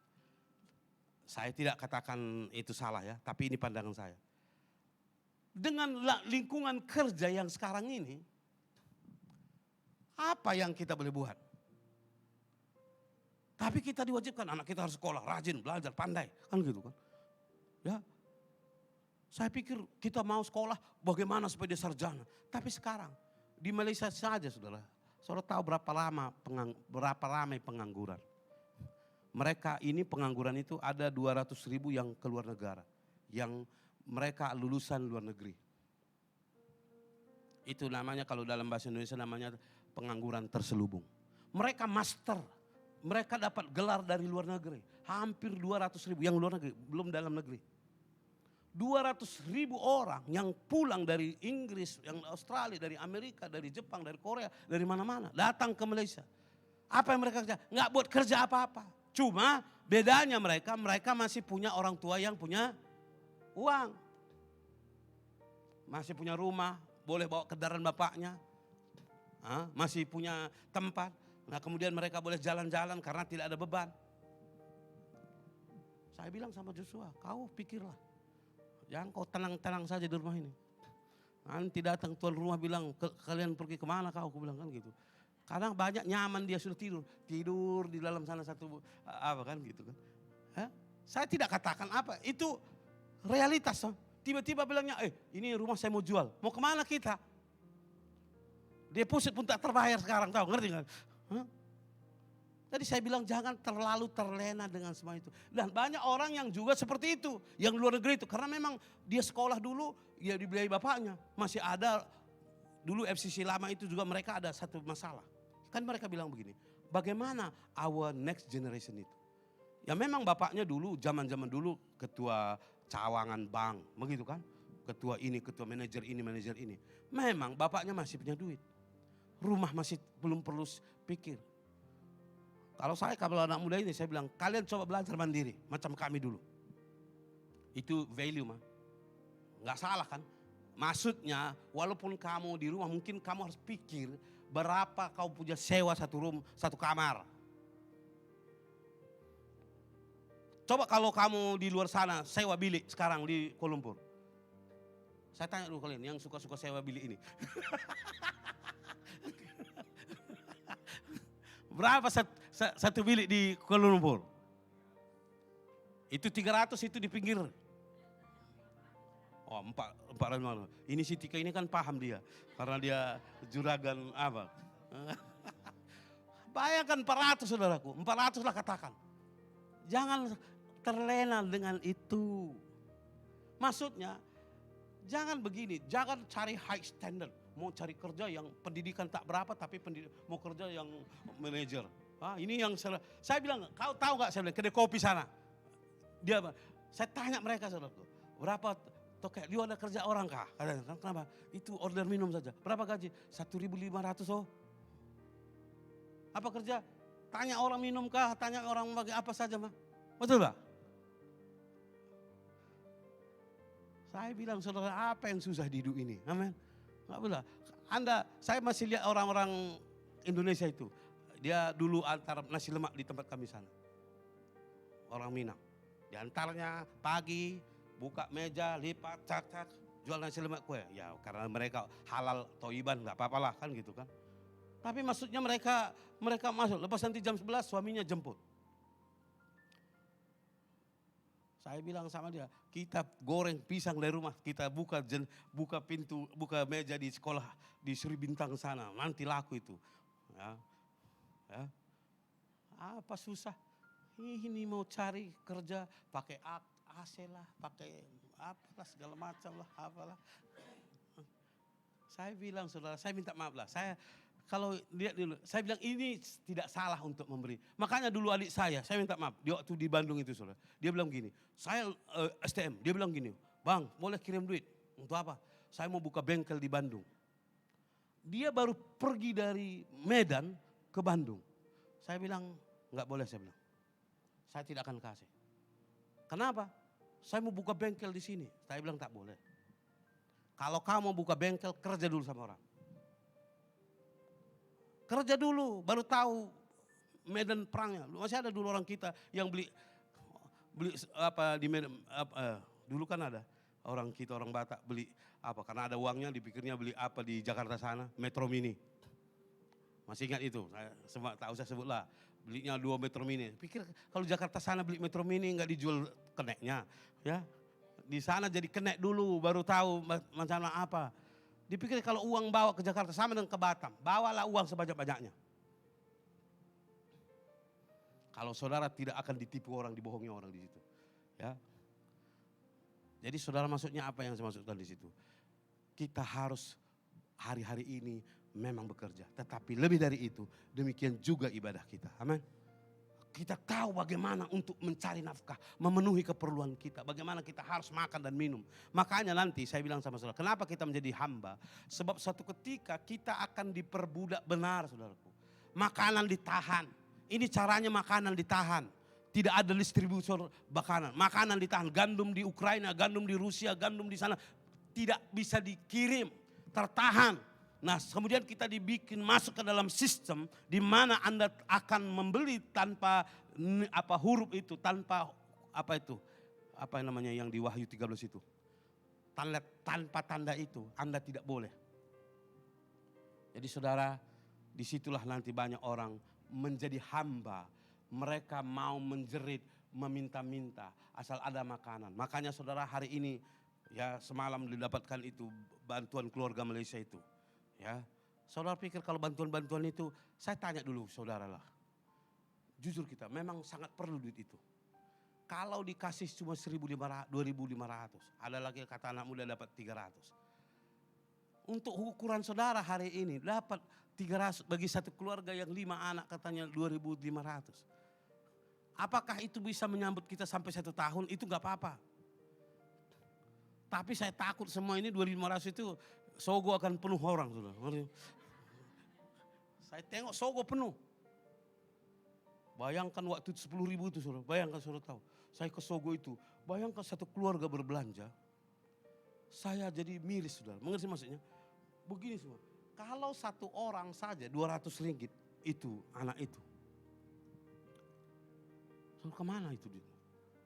Saya tidak katakan itu salah ya, tapi ini pandangan saya. Dengan lingkungan kerja yang sekarang ini, apa yang kita boleh buat? Tapi kita diwajibkan, anak kita harus sekolah, rajin, belajar, pandai. Kan gitu kan. Ya. Saya pikir kita mau sekolah bagaimana supaya dia sarjana. Tapi sekarang di Malaysia saja saudara tahu berapa ramai pengangguran. Mereka ini pengangguran itu ada 200.000 yang keluar negara. Yang mereka lulusan luar negeri. Itu namanya kalau dalam bahasa Indonesia namanya pengangguran terselubung. Mereka master, mereka dapat gelar dari luar negeri. Hampir 200.000 yang luar negeri, belum dalam negeri. 200.000 orang yang pulang dari Inggris, yang Australia, dari Amerika, dari Jepang, dari Korea, dari mana-mana. Datang ke Malaysia. Apa yang mereka kerja? Nggak buat kerja apa-apa. Cuma bedanya mereka masih punya orang tua yang punya uang. Masih punya rumah, boleh bawa kendaraan bapaknya. Masih punya tempat. Nah kemudian mereka boleh jalan-jalan karena tidak ada beban. Saya bilang sama Joshua, kau pikirlah. Jangan kau tenang-tenang saja di rumah ini. Nanti datang tuan rumah bilang, kalian pergi kemana kau? Aku bilang kan gitu. Kadang banyak nyaman dia sudah tidur. Tidur di dalam sana satu, apa kan gitu kan. Saya tidak katakan apa, itu realitas. Tiba-tiba bilangnya, ini rumah saya mau jual. Mau kemana kita? Deposit pun tak terbayar sekarang, tahu ngerti gak? Jadi saya bilang jangan terlalu terlena dengan semua itu. Dan banyak orang yang juga seperti itu. Yang luar negeri itu. Karena memang dia sekolah dulu, ya dibiayai bapaknya. Masih ada, dulu FCC lama itu juga mereka ada satu masalah. Kan mereka bilang begini, bagaimana our next generation itu? Ya memang bapaknya dulu, zaman-zaman dulu ketua cawangan bank, begitu kan? Ketua ini, ketua manajer ini, manajer ini. Memang bapaknya masih punya duit. Rumah masih belum perlu pikir. Kalau anak muda ini saya bilang, kalian coba belajar mandiri macam kami dulu. Itu value mah. Nggak salah kan? Maksudnya walaupun kamu di rumah mungkin kamu harus pikir berapa kau punya sewa satu kamar. Coba kalau kamu di luar sana sewa bilik sekarang di Kuala Lumpur. Saya tanya dulu kalian yang suka-suka sewa bilik ini. Berapa satu bilik di Kuala Lumpur? Itu 300 itu di pinggir. Oh 400. Ini si Tika ini kan paham dia. Karena dia juragan apa. Bayangkan 400 saudaraku. 400 lah katakan. Jangan terlena dengan itu. Maksudnya jangan begini. Jangan cari high standard. Mau cari kerja yang pendidikan tak berapa tapi mau kerja yang manajer. Ini yang saya bilang, kau tahu gak saya bilang kedai kopi sana. Saya tanya mereka saudaraku. Berapa toket, dia ada kerja orang kah? Kenapa? Itu order minum saja. Berapa gaji? 1.500 oh. Apa kerja? Tanya orang minum kah? Tanya orang bagi apa saja mah. Betul Pak? Saya bilang saudara apa yang susah di hidup ini? Amin. Enggak boleh. Saya masih lihat orang-orang Indonesia itu. Dia dulu antar nasi lemak di tempat kami sana. Orang Minang. Di antaranya pagi buka meja, lipat, cak, jual nasi lemak kue. Ya karena mereka halal toiban nggak apa-apa lah kan gitu kan. Tapi maksudnya mereka masuk, lepas nanti jam 11 suaminya jemput. Saya bilang sama dia, kita goreng pisang dari rumah, kita buka pintu, buka meja di sekolah di Sri Bintang sana, nanti laku itu. Ya. Apa susah? Ini mau cari kerja pakai AC lah, pakai apalah segala macam lah, apalah. Saya bilang saudara, saya minta maaf lah. Kalau lihat dulu, saya bilang ini tidak salah untuk memberi. Makanya dulu adik saya minta maaf. Dia waktu di Bandung itu saudara. Dia bilang gini, saya STM, dia bilang gini, bang boleh kirim duit. Untuk apa? Saya mau buka bengkel di Bandung. Dia baru pergi dari Medan ke Bandung. Saya bilang, enggak boleh saya bilang. Saya tidak akan kasih. Kenapa? Saya mau buka bengkel di sini. Saya bilang tak boleh. Kalau kamu buka bengkel, kerja dulu sama orang. Kerja dulu, baru tahu medan perangnya. Masih ada dulu orang kita yang beli apa di Medan, dulu kan ada orang kita orang Batak beli apa karena ada uangnya dipikirnya beli apa di Jakarta sana, Metro Mini. Masih ingat itu? Saya tak usah sebut lah. Belinya 2 Metro Mini. Pikir kalau Jakarta sana beli Metro Mini enggak dijual keneknya, ya. Di sana jadi kenek dulu baru tahu macam apa. Dipikir kalau uang bawa ke Jakarta sama dengan ke Batam, bawalah uang sebanyak-banyaknya. Kalau saudara tidak akan ditipu orang, dibohongi orang di situ. Ya. Jadi saudara maksudnya apa yang saya maksudkan di situ? Kita harus hari-hari ini memang bekerja. Tetapi lebih dari itu, demikian juga ibadah kita. Amin. Kita tahu bagaimana untuk mencari nafkah, memenuhi keperluan kita. Bagaimana kita harus makan dan minum. Makanya nanti saya bilang sama saudara, kenapa kita menjadi hamba? Sebab suatu ketika kita akan diperbudak benar saudaraku. Makanan ditahan. Ini caranya makanan ditahan. Tidak ada distributor makanan. Makanan ditahan. Gandum di Ukraina, gandum di Rusia, gandum di sana. Tidak bisa dikirim. Tertahan. Nah kemudian kita dibikin masuk ke dalam sistem di mana Anda akan membeli tanpa huruf itu, tanpa apa namanya yang di Wahyu 13 itu. Tanpa tanda itu Anda tidak boleh. Jadi saudara, disitulah nanti banyak orang menjadi hamba. Mereka mau menjerit, meminta-minta asal ada makanan. Makanya saudara hari ini ya semalam didapatkan itu bantuan keluarga Malaysia itu. Ya, saudara pikir kalau bantuan-bantuan itu, saya tanya dulu saudara lah. Jujur kita memang sangat perlu duit itu. Kalau dikasih cuma 1.500, 2.500, ada lagi kata anak muda dapat 300. Untuk ukuran saudara hari ini dapat 300 bagi satu keluarga yang 5 anak katanya 2.500. Apakah itu bisa menyambut kita sampai 1 tahun? Itu gak apa-apa. Tapi saya takut semua ini 2.500 itu Sogo akan penuh orang saudara. Saya tengok Sogo penuh. Bayangkan waktu 10.000 itu saudara, bayangkan saudara tahu. Saya ke Sogo itu, bayangkan satu keluarga berbelanja. Saya jadi miris saudara, mengerti maksudnya? Begini semua, kalau satu orang saja 200 ringgit itu anak itu. Saudara kemana itu dia?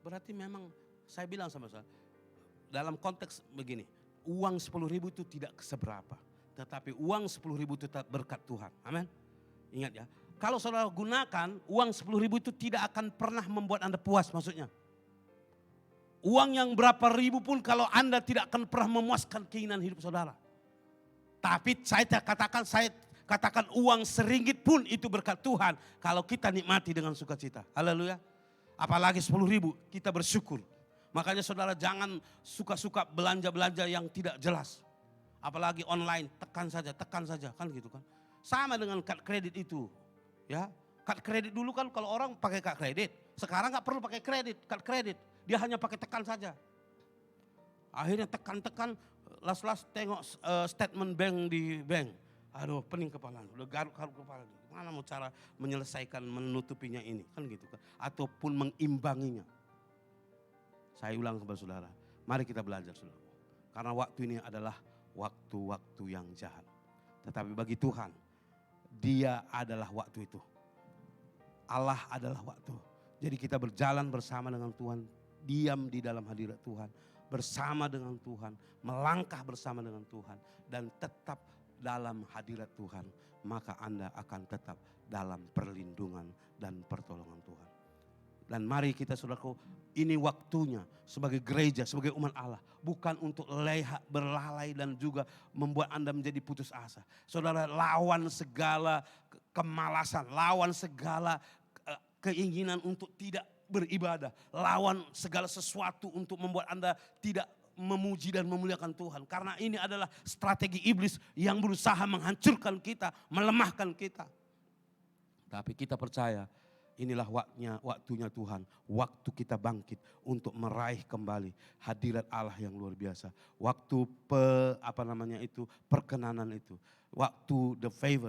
Berarti memang saya bilang sama saya, dalam konteks begini, uang 10.000 itu tidak seberapa. Tetapi uang 10.000 itu tetap berkat Tuhan. Amin. Ingat ya, kalau saudara gunakan uang 10.000 itu tidak akan pernah membuat Anda puas maksudnya. Uang yang berapa ribu pun kalau Anda tidak akan pernah memuaskan keinginan hidup saudara. Tapi saya katakan uang seringgit pun itu berkat Tuhan. Kalau kita nikmati dengan sukacita. Haleluya. Apalagi 10.000 kita bersyukur. Makanya saudara jangan suka-suka belanja-belanja yang tidak jelas. Apalagi online, tekan saja kan gitu kan. Sama dengan kad kredit itu. Ya, kad kredit dulu kan kalau orang pakai kad kredit. Sekarang gak perlu pakai kad kredit. Dia hanya pakai tekan saja. Akhirnya tekan-tekan, las-las tengok statement bank di bank. Aduh pening kepala, udah garuk-garuk kepala. Gimana mau cara menyelesaikan, menutupinya ini, kan gitu kan. Ataupun mengimbanginya. Saya ulang kepada saudara, mari kita belajar saudara. Karena waktu ini adalah waktu-waktu yang jahat. Tetapi bagi Tuhan, Dia adalah waktu itu. Allah adalah waktu. Jadi kita berjalan bersama dengan Tuhan, diam di dalam hadirat Tuhan, bersama dengan Tuhan, melangkah bersama dengan Tuhan, dan tetap dalam hadirat Tuhan, maka Anda akan tetap dalam perlindungan dan pertolongan Tuhan. Dan mari kita saudaraku, ini waktunya sebagai gereja, sebagai umat Allah. Bukan untuk berlalai dan juga membuat Anda menjadi putus asa. Saudara, lawan segala kemalasan, lawan segala keinginan untuk tidak beribadah. Lawan segala sesuatu untuk membuat Anda tidak memuji dan memuliakan Tuhan. Karena ini adalah strategi iblis yang berusaha menghancurkan kita, melemahkan kita. Tapi kita percaya, inilah waktunya Tuhan, waktu kita bangkit untuk meraih kembali hadirat Allah yang luar biasa. Waktu perkenanan itu. Waktu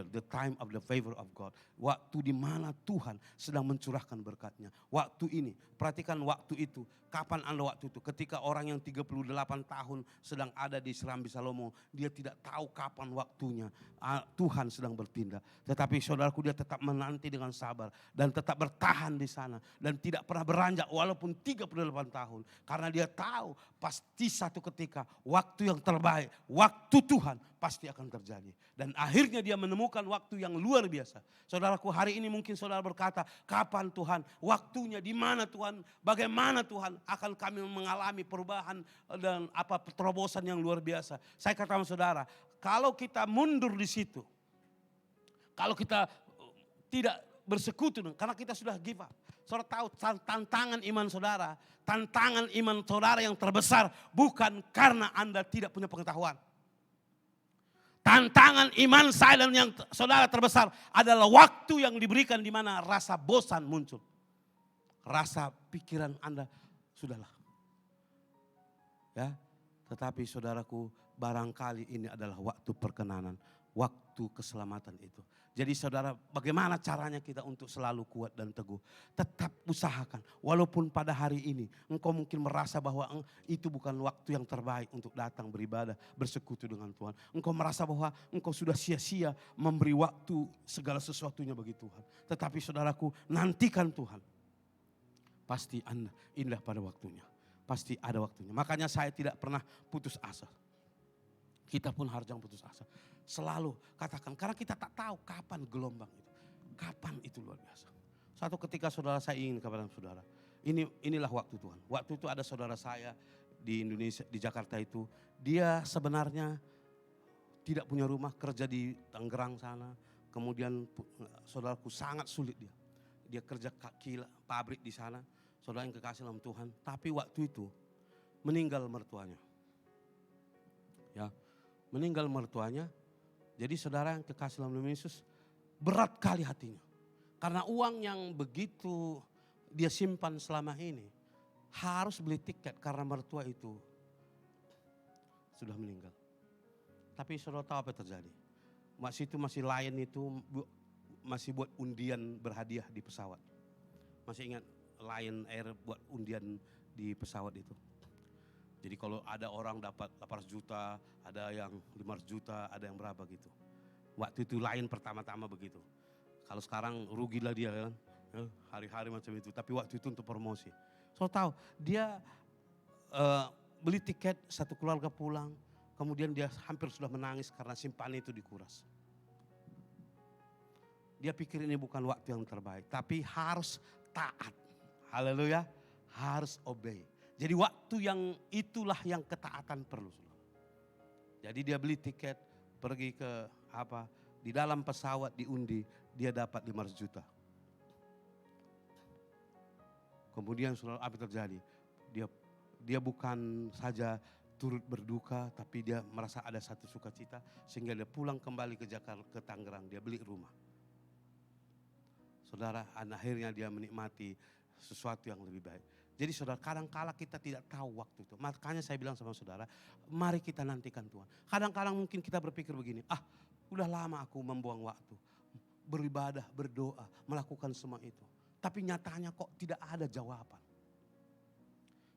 the time of the favor of God. Waktu di mana Tuhan sedang mencurahkan berkatnya. Waktu ini, perhatikan waktu itu. Kapan Anda waktu itu? Ketika orang yang 38 tahun sedang ada di Serambi Salomo. Dia tidak tahu kapan waktunya. Tuhan sedang bertindak. Tetapi saudaraku, dia tetap menanti dengan sabar. Dan tetap bertahan di sana. Dan tidak pernah beranjak walaupun 38 tahun. Karena dia tahu pasti satu ketika waktu yang terbaik. Waktu Tuhan pasti akan terjadi. Dan akhirnya dia menemukan waktu yang luar biasa. Saudaraku, hari ini mungkin saudara berkata, kapan Tuhan? Waktunya di mana Tuhan? Bagaimana Tuhan akan kami mengalami perubahan dan terobosan yang luar biasa? Saya katakan saudara, kalau kita mundur di situ, kalau kita tidak bersekutu, karena kita sudah give up. Saudara tahu tantangan iman saudara yang terbesar bukan karena Anda tidak punya pengetahuan. Tantangan iman silent yang saudara terbesar adalah waktu yang diberikan di mana rasa bosan muncul. Rasa pikiran Anda, sudahlah. Ya, tetapi saudaraku, barangkali ini adalah waktu perkenanan, waktu keselamatan itu. Jadi saudara, bagaimana caranya kita untuk selalu kuat dan teguh? Tetap usahakan, walaupun pada hari ini engkau mungkin merasa bahwa itu bukan waktu yang terbaik untuk datang beribadah, bersekutu dengan Tuhan. Engkau merasa bahwa engkau sudah sia-sia memberi waktu segala sesuatunya bagi Tuhan. Tetapi saudaraku, nantikan Tuhan. Pasti Anda indah pada waktunya. Pasti ada waktunya. Makanya saya tidak pernah putus asa. Kita pun harus jangan putus asa. Selalu katakan, karena kita tak tahu kapan gelombang itu. Kapan itu luar biasa. Satu ketika saudara, saya ingin kepada saudara. Inilah waktu Tuhan. Waktu itu ada saudara saya di Indonesia, di Jakarta itu. Dia sebenarnya tidak punya rumah, kerja di Tangerang sana. Kemudian saudaraku sangat sulit dia. Dia kerja pabrik di sana. Saudara yang kekasih dalam Tuhan. Tapi waktu itu meninggal mertuanya. Ya, meninggal mertuanya. Jadi saudara yang kekasih dalam Yesus, berat kali hatinya. Karena uang yang begitu dia simpan selama ini, harus beli tiket karena mertua itu sudah meninggal. Tapi saudara tahu apa yang terjadi? Masih Lion itu masih buat undian berhadiah di pesawat. Masih ingat Lion Air buat undian di pesawat itu? Jadi kalau ada orang dapat 800 juta, ada yang 500 juta, ada yang berapa gitu. Waktu itu Lion pertama-tama begitu. Kalau sekarang rugilah dia kan, hari-hari macam itu. Tapi waktu itu untuk promosi. So tahu, dia beli tiket satu keluarga pulang, kemudian dia hampir sudah menangis karena simpanan itu dikuras. Dia pikir ini bukan waktu yang terbaik, tapi harus taat. Haleluya, harus obey. Jadi waktu yang itulah yang ketaatan perlu. Jadi dia beli tiket, pergi ke di dalam pesawat diundi, dia dapat 500 juta. Kemudian saudara, apa terjadi? Dia bukan saja turut berduka, tapi dia merasa ada satu sukacita, sehingga dia pulang kembali ke Jakarta, ke Tangerang, dia beli rumah. Saudara, akhirnya dia menikmati sesuatu yang lebih baik. Jadi saudara, kadang-kala kita tidak tahu waktu itu. Makanya saya bilang sama saudara, mari kita nantikan Tuhan. Kadang-kadang mungkin kita berpikir begini, udah lama aku membuang waktu. Beribadah, berdoa, melakukan semua itu. Tapi nyatanya kok tidak ada jawaban.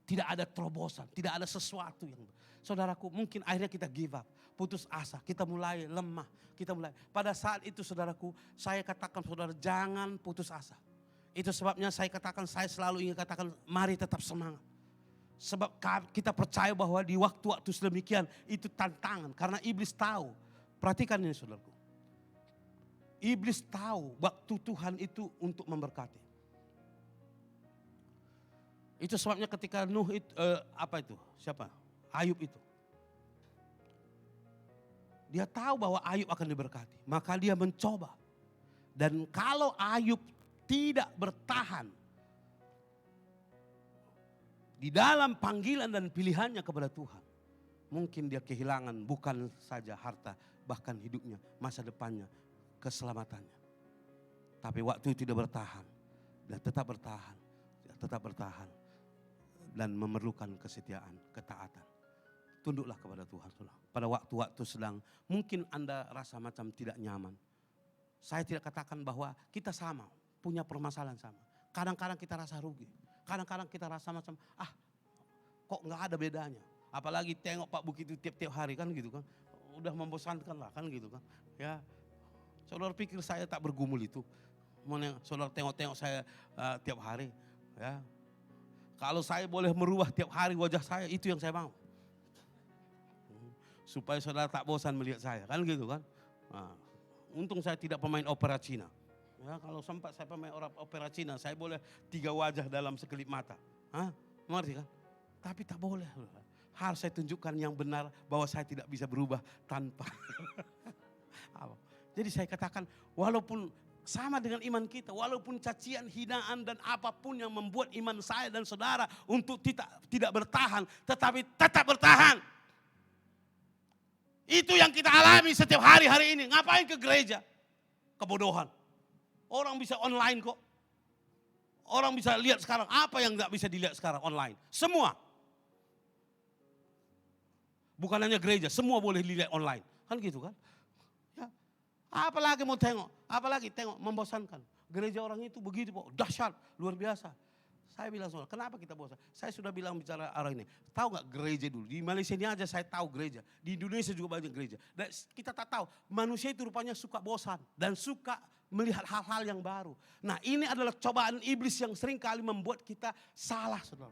Tidak ada terobosan, tidak ada sesuatu yang... Saudaraku, mungkin akhirnya kita give up, putus asa, kita mulai lemah. Pada saat itu saudaraku, saya katakan saudara jangan putus asa. Itu sebabnya saya katakan, saya selalu ingin katakan mari tetap semangat. Sebab kita percaya bahwa di waktu-waktu sedemikian itu tantangan. Karena iblis tahu, perhatikan ini saudaraku. Iblis tahu waktu Tuhan itu untuk memberkati. Itu sebabnya ketika Nuh itu, Ayub itu. Dia tahu bahwa Ayub akan diberkati. Maka dia mencoba. Dan kalau Ayub tidak bertahan di dalam panggilan dan pilihannya kepada Tuhan, mungkin dia kehilangan bukan saja harta, bahkan hidupnya, masa depannya, keselamatannya. Tapi waktu itu tidak bertahan, dan tetap bertahan, dan memerlukan kesetiaan, ketaatan. Tunduklah kepada Tuhan. Pada waktu-waktu sedang, mungkin Anda rasa macam tidak nyaman. Saya tidak katakan bahwa kita sama, punya permasalahan sama. Kadang-kadang kita rasa rugi. Kadang-kadang kita rasa macam, kok nggak ada bedanya. Apalagi tengok Pak Bukit itu tiap-tiap hari kan gitu kan. Udah membosankan lah kan gitu kan. Ya, saudara pikir saya tak bergumul itu. Saudara tengok-tengok saya tiap hari. Ya, kalau saya boleh merubah tiap hari wajah saya, itu yang saya mau. Supaya saudara tak bosan melihat saya kan gitu kan. Untung saya tidak pemain opera Cina. Ya, kalau sempat saya pemain opera Cina, saya boleh 3 wajah dalam sekelip mata. Mengerti kan? Tapi tak boleh. Harus saya tunjukkan yang benar bahwa saya tidak bisa berubah tanpa. Jadi saya katakan, walaupun sama dengan iman kita, walaupun cacian, hinaan dan apapun yang membuat iman saya dan saudara untuk tidak bertahan, tetapi tetap bertahan. Itu yang kita alami setiap hari ini. Ngapain ke gereja? Kebodohan. Orang bisa online kok. Orang bisa lihat sekarang. Apa yang gak bisa dilihat sekarang online? Semua. Bukan hanya gereja, semua boleh dilihat online. Kan gitu kan? Ya. Apalagi mau tengok? Apalagi tengok, membosankan. Gereja orang itu begitu, dahsyat, luar biasa. Saya bilang saudara, kenapa kita bosan? Saya sudah bilang bicara arah ini. Tahu gak gereja dulu? Di Malaysia ini aja saya tahu gereja. Di Indonesia juga banyak gereja. Dan kita tak tahu, manusia itu rupanya suka bosan. Dan suka melihat hal-hal yang baru. Nah, ini adalah cobaan iblis yang sering kali membuat kita salah, saudara.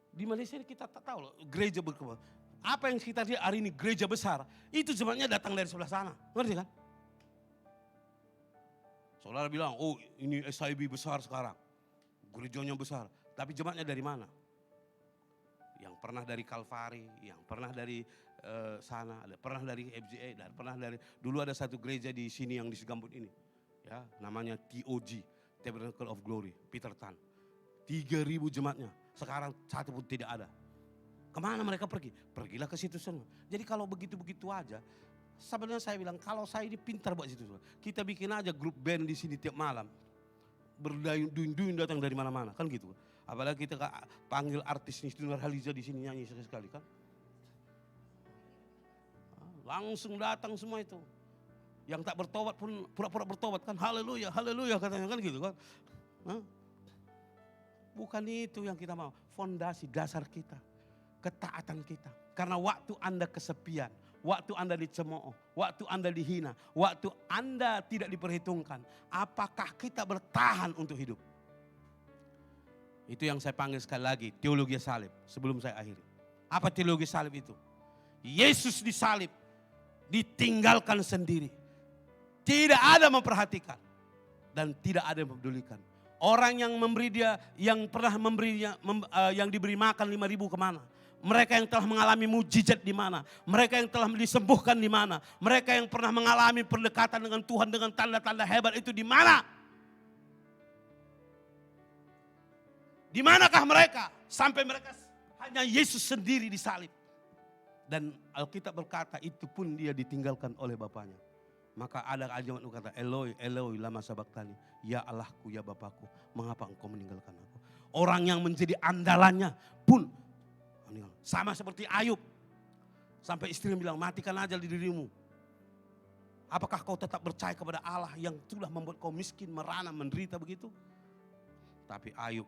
Di Malaysia ini kita tak tahu loh, gereja berkembang. Apa yang kita lihat hari ini gereja besar, itu sebenarnya datang dari sebelah sana. Ngerti kan? Saudara bilang, ini SIB besar sekarang. Gerejanya besar. Tapi jemaatnya dari mana? Yang pernah dari Kalvari, yang pernah dari sana, pernah dari FGA, dan pernah dari, dulu ada satu gereja di sini yang di Segambut ini. Ya, namanya TOG, Tabernacle of Glory, Peter Tan. 3.000 jemaatnya, sekarang satu pun tidak ada. Kemana mereka pergi? Pergilah ke situ semua. Jadi kalau begitu-begitu aja, sebenarnya saya bilang, kalau saya ini pintar buat situ. Kita bikin aja grup band di sini tiap malam. Berduyun-duyun datang dari mana-mana, kan gitu. Apalagi kita panggil artis Nurhaliza di sini nyanyi sekali kan. Langsung datang semua itu. Yang tak bertobat pun pura-pura bertobat kan. Haleluya, haleluya katanya kan gitu kan. Hah? Bukan itu yang kita mau. Fondasi dasar kita. Ketaatan kita. Karena waktu Anda kesepian. Waktu Anda dicemooh. Waktu Anda dihina. Waktu Anda tidak diperhitungkan. Apakah kita bertahan untuk hidup? Itu yang saya panggil sekali lagi. Teologi salib. Sebelum saya akhiri. Apa teologi salib itu? Yesus disalib. Ditinggalkan sendiri. Tidak ada memperhatikan. Dan tidak ada yang mempedulikan. Orang yang memberi dia, yang pernah memberinya, yang diberi makan 5.000 kemana? Mereka yang telah mengalami mujizat di mana? Mereka yang telah disembuhkan di mana? Mereka yang pernah mengalami pendekatan dengan Tuhan dengan tanda-tanda hebat itu di mana? Di manakah mereka? Sampai mereka hanya Yesus sendiri disalib. Dan Alkitab berkata itu pun dia ditinggalkan oleh Bapaknya. Maka ada ajaran kata, Eloi, Eloi, lama sabaktani. Ya Allahku, ya Bapakku, mengapa engkau meninggalkan aku? Orang yang menjadi andalannya pun sama seperti Ayub. Sampai istrinya bilang, matikan aja di dirimu. Apakah kau tetap percaya kepada Allah yang telah membuat kau miskin, merana, menderita begitu? Tapi Ayub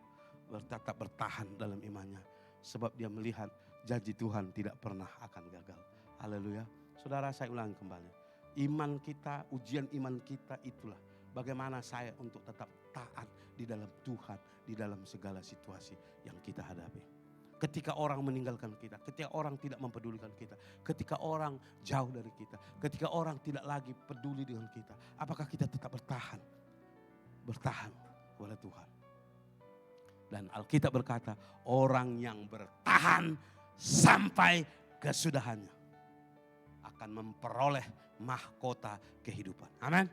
tetap bertahan dalam imannya. Sebab dia melihat janji Tuhan tidak pernah akan gagal. Haleluya. Saudara, saya ulangi kembali. Iman kita, ujian iman kita itulah bagaimana saya untuk tetap taat di dalam Tuhan, di dalam segala situasi yang kita hadapi. Ketika orang meninggalkan kita, ketika orang tidak mempedulikan kita, ketika orang jauh dari kita, ketika orang tidak lagi peduli dengan kita, apakah kita tetap bertahan? Bertahan kepada Tuhan. Dan Alkitab berkata, orang yang bertahan sampai kesudahannya akan memperoleh mahkota kehidupan. Amin.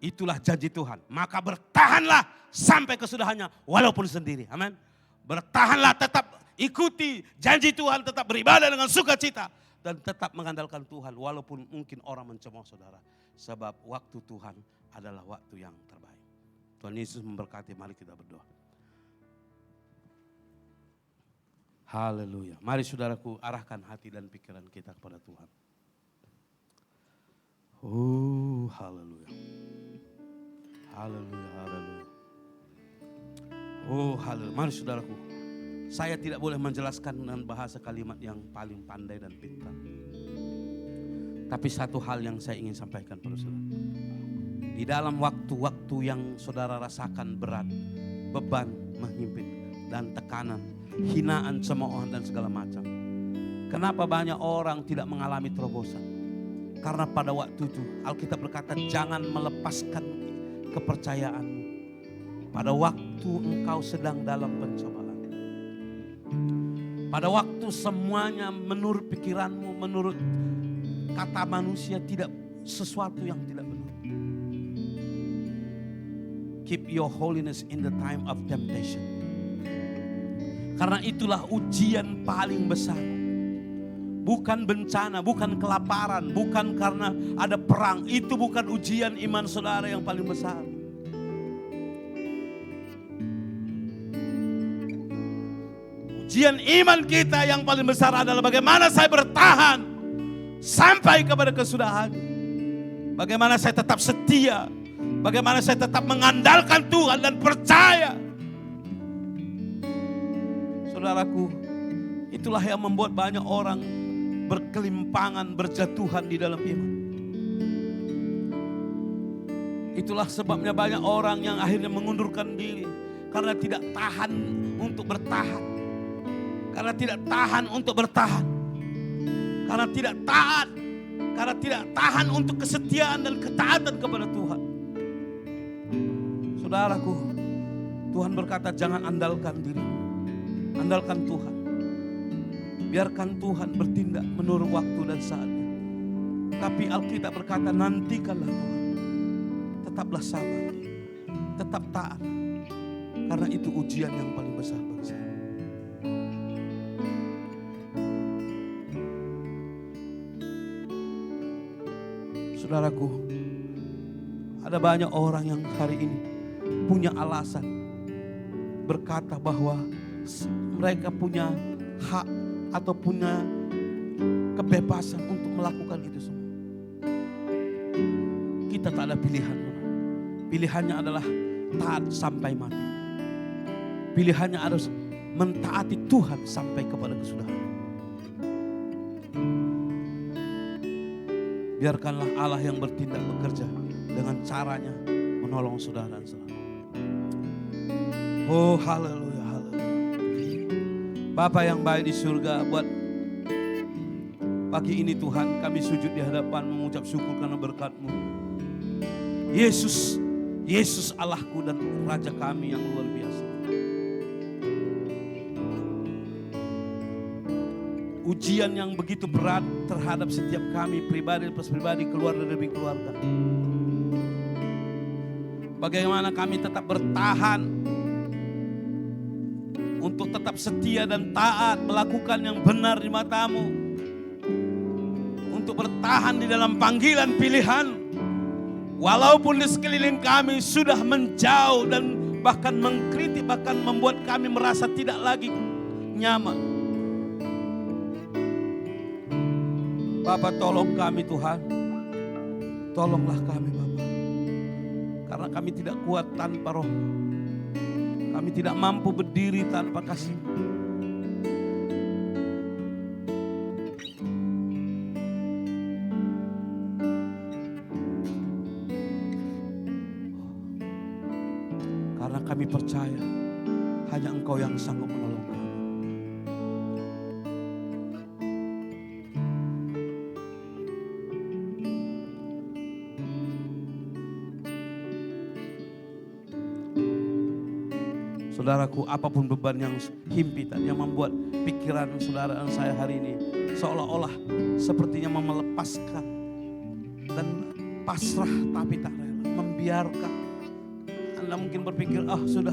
Itulah janji Tuhan. Maka bertahanlah sampai kesudahannya walaupun sendiri. Amin. Bertahanlah, tetap ikuti janji Tuhan, tetap beribadah dengan sukacita dan tetap mengandalkan Tuhan walaupun mungkin orang mencemooh saudara. Sebab waktu Tuhan adalah waktu yang terbaik. Tuhan Yesus memberkati, mari kita berdoa. Haleluya. Mari saudaraku, arahkan hati dan pikiran kita kepada Tuhan. Oh, haleluya. Haleluya, haleluya. Oh, haleluya. Mari saudaraku, saya tidak boleh menjelaskan dengan bahasa kalimat yang paling pandai dan pintar. Tapi satu hal yang saya ingin sampaikan pada saudara. Di dalam waktu-waktu yang saudara rasakan berat, beban menghimpit dan tekanan, hinaan, cemoohan dan segala macam. Kenapa banyak orang tidak mengalami terobosan? Karena pada waktu itu Alkitab berkata jangan melepaskan kepercayaanmu. Pada waktu engkau sedang dalam pencobaan. Pada waktu semuanya menurut pikiranmu, menurut kata manusia tidak sesuatu yang tidak benar. Keep your holiness in the time of temptation. Karena itulah ujian paling besar. Bukan bencana, bukan kelaparan, bukan karena ada perang. Itu bukan ujian iman saudara yang paling besar. Ujian iman kita yang paling besar adalah bagaimana saya bertahan sampai kepada kesudahan. Bagaimana saya tetap setia. Bagaimana saya tetap mengandalkan Tuhan dan percaya. Saudaraku, itulah yang membuat banyak orang berkelimpangan, berjatuhan di dalam iman. Itulah sebabnya banyak orang yang akhirnya mengundurkan diri. Karena tidak tahan untuk bertahan. Karena tidak tahan untuk bertahan. Karena tidak taat. Karena tidak tahan untuk kesetiaan dan ketaatan kepada Tuhan. Saudaraku, Tuhan berkata jangan andalkan dirimu. Andalkan Tuhan. Biarkan Tuhan bertindak menurut waktu dan saatnya. Tapi Alkitab berkata nantikanlah Tuhan. Tetaplah sabar. Tetap taat. Karena itu ujian yang paling besar bagi saya. Saudaraku, ada banyak orang yang hari ini punya alasan berkata bahwa mereka punya hak atau punya kebebasan untuk melakukan itu semua. kita tak ada pilihan. Pilihannya adalah taat sampai mati. Pilihannya harus mentaati Tuhan sampai kepada kesudahan. Biarkanlah Allah yang bertindak bekerja dengan caranya menolong saudara dan saudara. Oh haleluya, haleluya. Bapa yang baik di surga, buat pagi ini Tuhan kami sujud di hadapan mengucap syukur karena berkat-Mu. Yesus, Yesus Allahku dan Raja kami yang luar biasa. Ujian yang begitu berat terhadap setiap kami, pribadi lepas pribadi, keluarga demi keluarga. Bagaimana kami tetap bertahan untuk tetap setia dan taat melakukan yang benar di mata-Mu. Untuk bertahan di dalam panggilan pilihan. Walaupun di sekeliling kami sudah menjauh dan bahkan mengkritik, bahkan membuat kami merasa tidak lagi nyaman. Bapa, tolong kami Tuhan. Tolonglah kami Bapa. Karena kami tidak kuat tanpa Roh. Kami tidak mampu berdiri tanpa kasih. Karena kami percaya hanya Engkau yang sanggup menolong kami. Saudaraku, apapun beban yang himpitan, yang membuat pikiran saudara dan saya hari ini seolah-olah sepertinya melepaskan dan pasrah tapi tak rela, membiarkan. Anda mungkin berpikir, sudah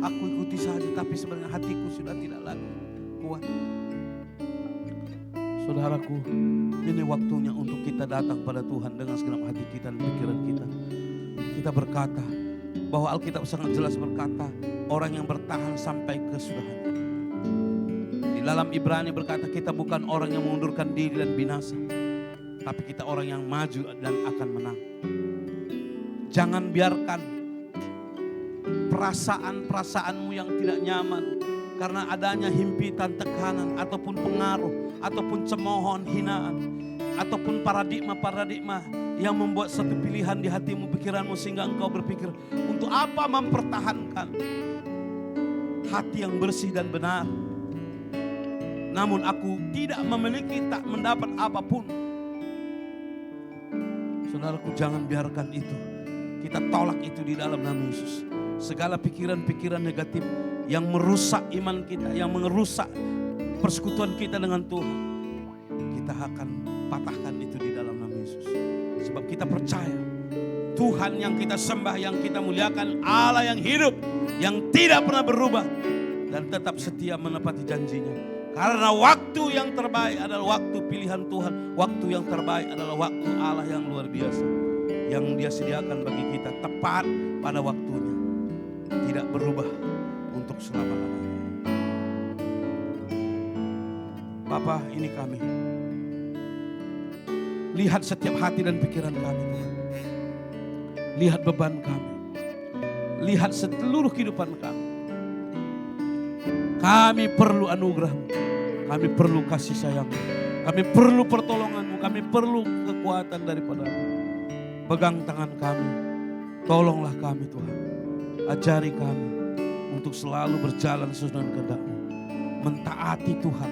aku ikuti saja, tapi sebenarnya hatiku sudah tidak lagi kuat. Saudaraku, ini waktunya untuk kita datang pada Tuhan dengan segenap hati kita dan pikiran kita. Kita berkata bahwa Alkitab sangat jelas berkata, orang yang bertahan sampai kesudahan. Di dalam Ibrani berkata, kita bukan orang yang mengundurkan diri dan binasa, tapi kita orang yang maju dan akan menang. Jangan biarkan perasaan-perasaanmu yang tidak nyaman karena adanya himpitan, tekanan, ataupun pengaruh, ataupun cemoohan, hinaan, ataupun paradigma-paradigma yang membuat satu pilihan di hatimu, pikiranmu, sehingga engkau berpikir, untuk apa mempertahankan hati yang bersih dan benar, namun aku tidak memiliki, tak mendapat apapun. Saudaraku, jangan biarkan itu. Kita tolak itu di dalam nama Yesus. Segala pikiran-pikiran negatif yang merusak iman kita, yang merusak persekutuan kita dengan Tuhan, kita akan patahkan itu di dalam nama Yesus. Sebab kita percaya Tuhan yang kita sembah, yang kita muliakan, Allah yang hidup, yang tidak pernah berubah dan tetap setia menepati janjinya. Karena waktu yang terbaik adalah waktu pilihan Tuhan. Waktu yang terbaik adalah waktu Allah yang luar biasa, yang Dia sediakan bagi kita tepat pada waktunya, tidak berubah untuk selama-lamanya. Bapa, ini kami. Lihat setiap hati dan pikiran kami, Tuhan. Lihat beban kami. Lihat seluruh kehidupan kami. Kami perlu anugerah-Mu. Kami perlu kasih sayang-Mu. Kami perlu pertolongan-Mu. Kami perlu kekuatan daripada-Mu. Pegang tangan kami. Tolonglah kami Tuhan. Ajari kami untuk selalu berjalan sesuai dengan kehendak-Mu. Mentaati Tuhan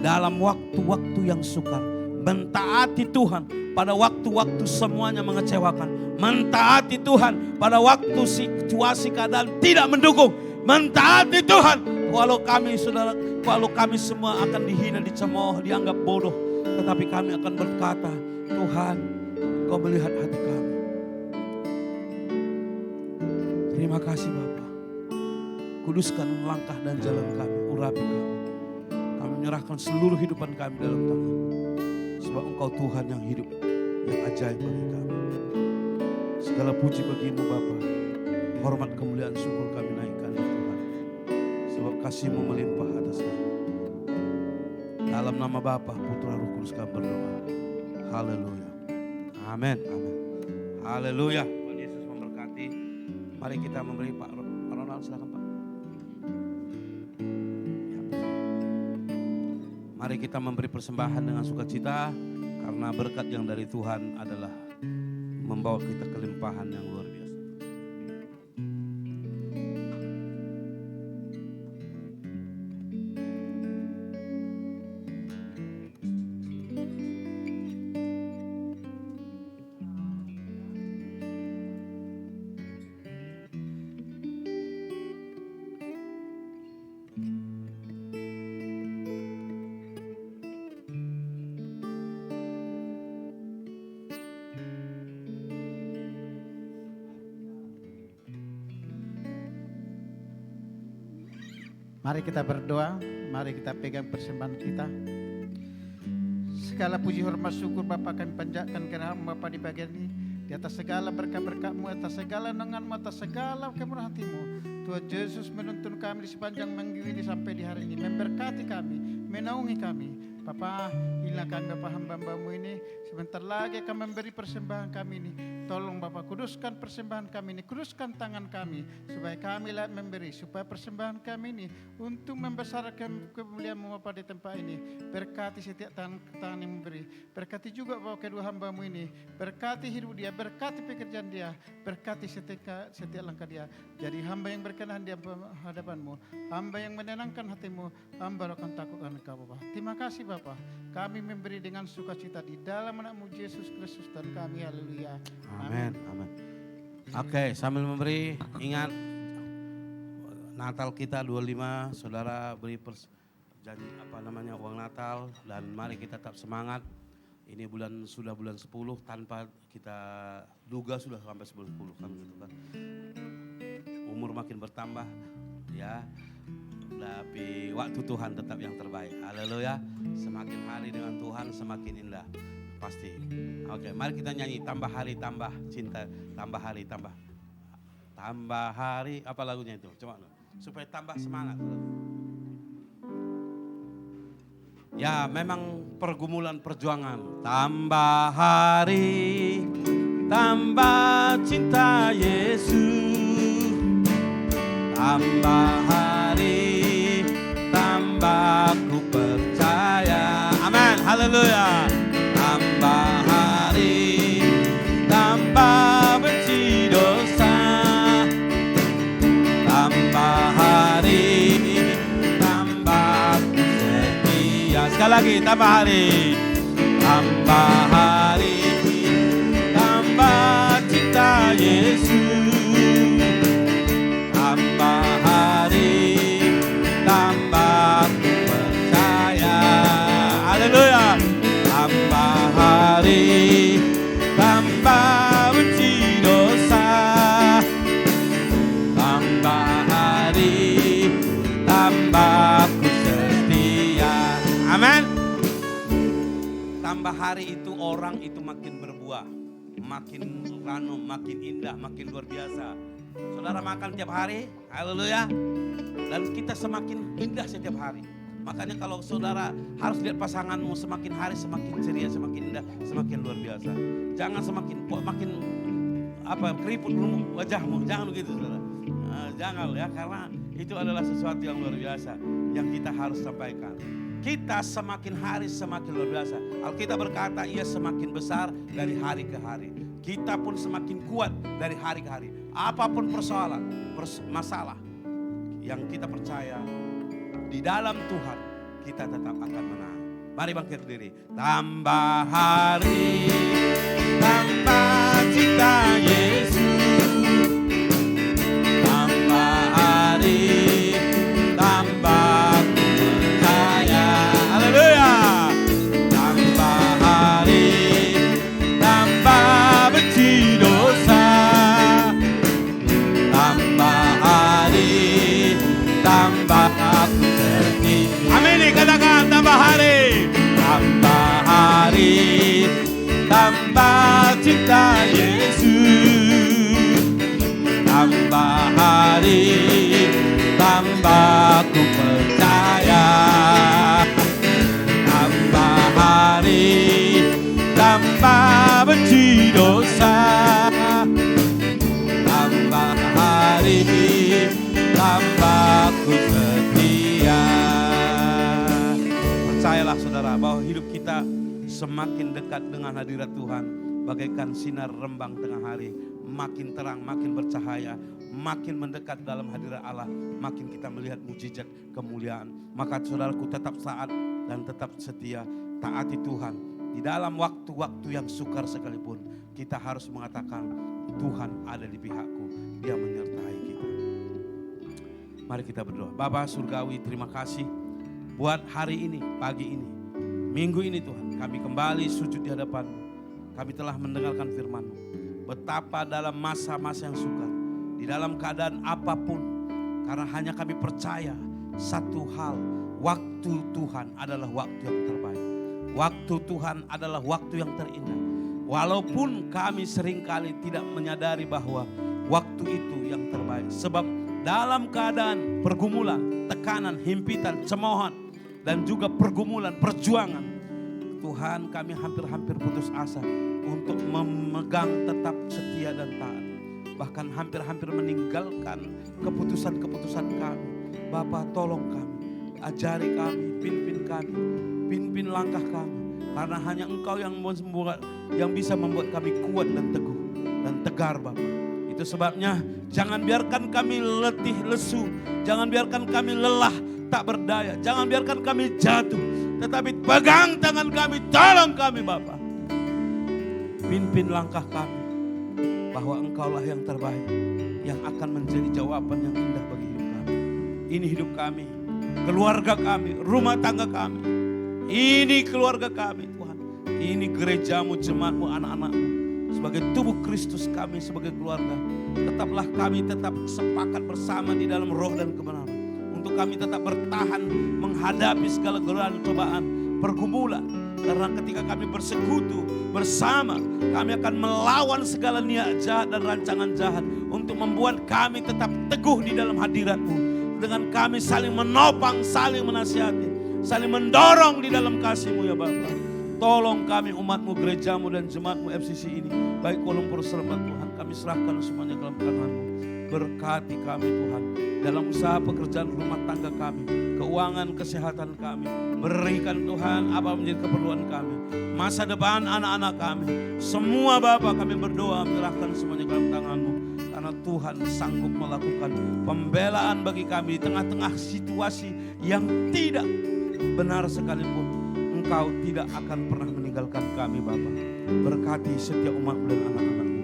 dalam waktu-waktu yang sukar. Mentaati Tuhan pada waktu-waktu semuanya mengecewakan. Mentaati Tuhan pada waktu situasi keadaan tidak mendukung. Mentaati Tuhan walau kami semua akan dihina, dicemooh, dianggap bodoh. Tetapi kami akan berkata, Tuhan, Engkau melihat hati kami. Terima kasih Bapa. Kuduskan langkah dan jalan kami, urapi kami. Kami menyerahkan seluruh kehidupan kami dalam tangan. Sebab Engkau Tuhan yang hidup, yang ajaib bagi kami. Segala puji bagi-Mu Bapa. Hormat, kemuliaan, syukur kami naikkan ya Tuhan. Sebab kasih-Mu melimpah atas kami. Dalam nama Bapa, Putra, Roh Kudus kami berdoa. Haleluya. Amin. Amin. Haleluya. Tuhan Yesus memberkati. Mari kita memberi Pak Ronald, silakan Pak. Mari kita memberi persembahan dengan sukacita karena berkat yang dari Tuhan adalah membawa kita kelimpahan yang luar biasa. Mari kita berdoa, mari kita pegang persembahan kita. Segala puji hormat syukur Bapa kami panjatkan karena Bapa di bagian ini. Di atas segala berkat-berkat-Mu, atas segala nengan-Mu, atas segala kemurahan hati-Mu. Tuhan Yesus menuntun kami di sepanjang minggu ini sampai di hari ini. Memberkati kami, menaungi kami. Bapa, inilah kami Bapa hamba-hamba-Mu ini. Sebentar lagi akan memberi persembahan kami ini. Tolong Bapa kuduskan persembahan kami ini, kuduskan tangan kami supaya kami layak memberi, supaya persembahan kami ini untuk membesarkan kemuliaan-Mu Bapa di tempat ini. Berkati setiap tangan yang memberi, berkati juga Bapa kedua hamba-Mu ini, berkati hidup dia, berkati pekerjaan dia, berkati setiap langkah dia. Jadi hamba yang berkenan di hadapan-Mu, hamba yang menenangkan hati-Mu, hamba akan takutkan Engkau Bapa. Terima kasih Bapa, kami memberi dengan sukacita di dalam nama-Mu Yesus Kristus dan kami, haleluya. Amin, amin. Oke, sambil memberi, ingat Natal kita 25, saudara beri janji uang Natal, dan mari kita tetap semangat. Ini sudah bulan 10 tanpa kita duga sudah sampai 10 kan gitu kan. Umur makin bertambah ya. Tapi waktu Tuhan tetap yang terbaik. Haleluya. Semakin hari dengan Tuhan semakin indah. Pasti. Oke, mari kita nyanyi tambah hari tambah cinta, tambah hari tambah hari, apa lagunya itu? Coba supaya tambah semangat. Ya, memang pergumulan perjuangan. Tambah hari tambah cinta Yesus. Tambah hari tambah ku percaya. Amin. Haleluya. Tambah hari, tambah benci dosa. Tambah hari, tambah setia. Sekali lagi, tambah hari. Tambah hari, tambah cinta Yesus. Tambah hari, tambah percaya. Haleluya. Tambah hari, tambah benci dosa. Tambah hari, tambah ku setia. Amin. Tambah hari itu orang itu makin berbuah, makin ranum, makin indah, makin luar biasa. Saudara makan tiap hari, haleluya. Dan kita semakin indah setiap hari. Makanya kalau saudara harus lihat pasanganmu semakin hari semakin ceria, semakin indah, semakin luar biasa. Jangan makin keriput wajahmu, jangan begitu saudara. Jangan ya, karena itu adalah sesuatu yang luar biasa yang kita harus sampaikan. Kita semakin hari semakin luar biasa. Alkitab berkata ia semakin besar dari hari ke hari. Kita pun semakin kuat dari hari ke hari. Apapun persoalan, masalah yang kita percaya di dalam Tuhan kita tetap akan menang. Mari bangkit berdiri. Tambah hari, tambah cinta Yesus. Tambah hari, tambah percaya. Haleluya. Tambah hari, tambah benci dosa. Tambah hari, tambah aku setia. Amin, katakan tambah hari. Tambah hari, tambah cinta Yesus. saudara bahwa hidup kita semakin dekat dengan hadirat Tuhan, bagaikan sinar rembang tengah hari, makin terang, makin bercahaya, makin mendekat dalam hadirat Allah, makin kita melihat mujizat kemuliaan. Maka saudaraku tetap taat dan tetap setia, taati Tuhan. Di dalam waktu-waktu yang sukar sekalipun, kita harus mengatakan, Tuhan ada di pihakku, Dia menyertai kita. Mari kita berdoa. Bapa Surgawi, terima kasih buat hari ini, pagi ini, minggu ini Tuhan. Kami kembali sujud di hadapan-Mu. Kami telah mendengarkan firman-Mu. Betapa dalam masa-masa yang sukar, di dalam keadaan apapun, karena hanya kami percaya satu hal, waktu Tuhan adalah waktu yang terbaik. Waktu Tuhan adalah waktu yang terindah. Walaupun kami seringkali tidak menyadari bahwa waktu itu yang terbaik. Sebab dalam keadaan pergumulan, tekanan, himpitan, cemoohan, dan juga pergumulan, perjuangan, Tuhan, kami hampir-hampir putus asa untuk memegang tetap setia dan taat. Bahkan hampir-hampir meninggalkan keputusan-keputusan kami. Bapa, tolong kami, ajari kami, pimpin langkah kami. Karena hanya Engkau yang bisa membuat kami kuat dan teguh dan tegar, Bapa. Itu sebabnya jangan biarkan kami letih lesu, jangan biarkan kami lelah tak berdaya, jangan biarkan kami jatuh, tetapi pegang tangan kami, tolong kami, Bapa. Pimpin langkah kami, bahwa Engkaulah yang terbaik, yang akan menjadi jawaban yang indah bagi hidup kami. Ini hidup kami, keluarga kami, rumah tangga kami. Ini keluarga kami, Tuhan. Ini gerejamu, jemaatmu, anak-anakmu. Sebagai tubuh Kristus kami sebagai keluarga. Tetaplah kami tetap sepakat bersama di dalam roh dan kebenaran. Untuk kami tetap bertahan menghadapi segala godaan, cobaan, pergumulan. Karena ketika kami bersekutu bersama, kami akan melawan segala niat jahat dan rancangan jahat. Untuk membuat kami tetap teguh di dalam hadirat-Mu. Dengan kami saling menopang, saling menasihati, saling mendorong di dalam kasih-Mu ya Bapa. Tolong kami umat-Mu, gereja-Mu dan jemaat-Mu FCC ini. Baik Kuala Lumpur Seremban Tuhan, kami serahkan semuanya dalam tangan-Mu. Berkati kami Tuhan, dalam usaha pekerjaan rumah tangga kami, keuangan, kesehatan kami. Berikan Tuhan apa menjadi keperluan kami. Masa depan anak-anak kami. Semua Bapa kami berdoa menyerahkan semuanya dalam tangan-Mu. Karena Tuhan sanggup melakukan pembelaan bagi kami di tengah-tengah situasi yang tidak benar sekalipun. Engkau tidak akan pernah meninggalkan kami Bapa. Berkati setiap umat-Mu dan anak-anak-Mu.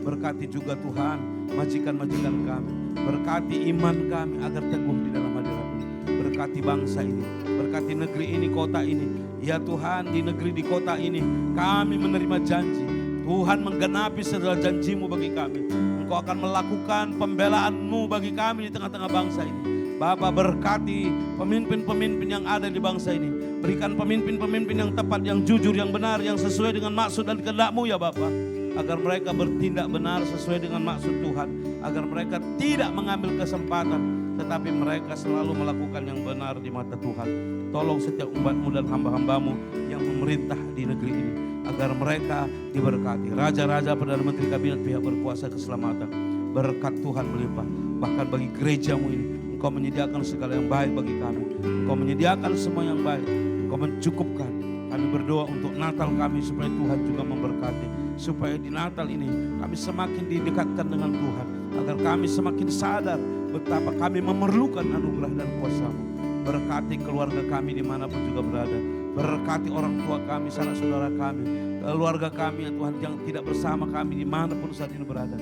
Berkati juga Tuhan majikan-majikan kami. Berkati iman kami agar teguh di dalam hadirat-Mu. Berkati bangsa ini. Berkati negeri ini, kota ini. Ya Tuhan, di negeri, di kota ini kami menerima janji. Tuhan menggenapi segala janji-Mu bagi kami. Engkau akan melakukan pembelaan-Mu bagi kami di tengah-tengah bangsa ini. Bapa, berkati pemimpin-pemimpin yang ada di bangsa ini. Berikan pemimpin-pemimpin yang tepat, yang jujur, yang benar, yang sesuai dengan maksud dan kehendak-Mu ya Bapa. Agar mereka bertindak benar sesuai dengan maksud Tuhan. Agar mereka tidak mengambil kesempatan, tetapi mereka selalu melakukan yang benar di mata Tuhan. Tolong setiap umat-Mu dan hamba-hamba-Mu yang memerintah di negeri ini. Agar mereka diberkati. Raja-raja, Perdana Menteri, Kabinet, pihak berkuasa keselamatan. Berkat Tuhan melimpah. Bahkan bagi gereja-Mu ini, Engkau menyediakan segala yang baik bagi kami. Engkau menyediakan semua yang baik. Engkau mencukupkan. Kami berdoa untuk Natal kami supaya Tuhan juga memberkati. Supaya di Natal ini kami semakin didekatkan dengan Tuhan. Agar kami semakin sadar betapa kami memerlukan anugerah dan kuasa-Mu. Berkati keluarga kami dimanapun juga berada. Berkati orang tua kami, sanak saudara kami, keluarga kami ya Tuhan yang tidak bersama kami dimanapun saat ini berada.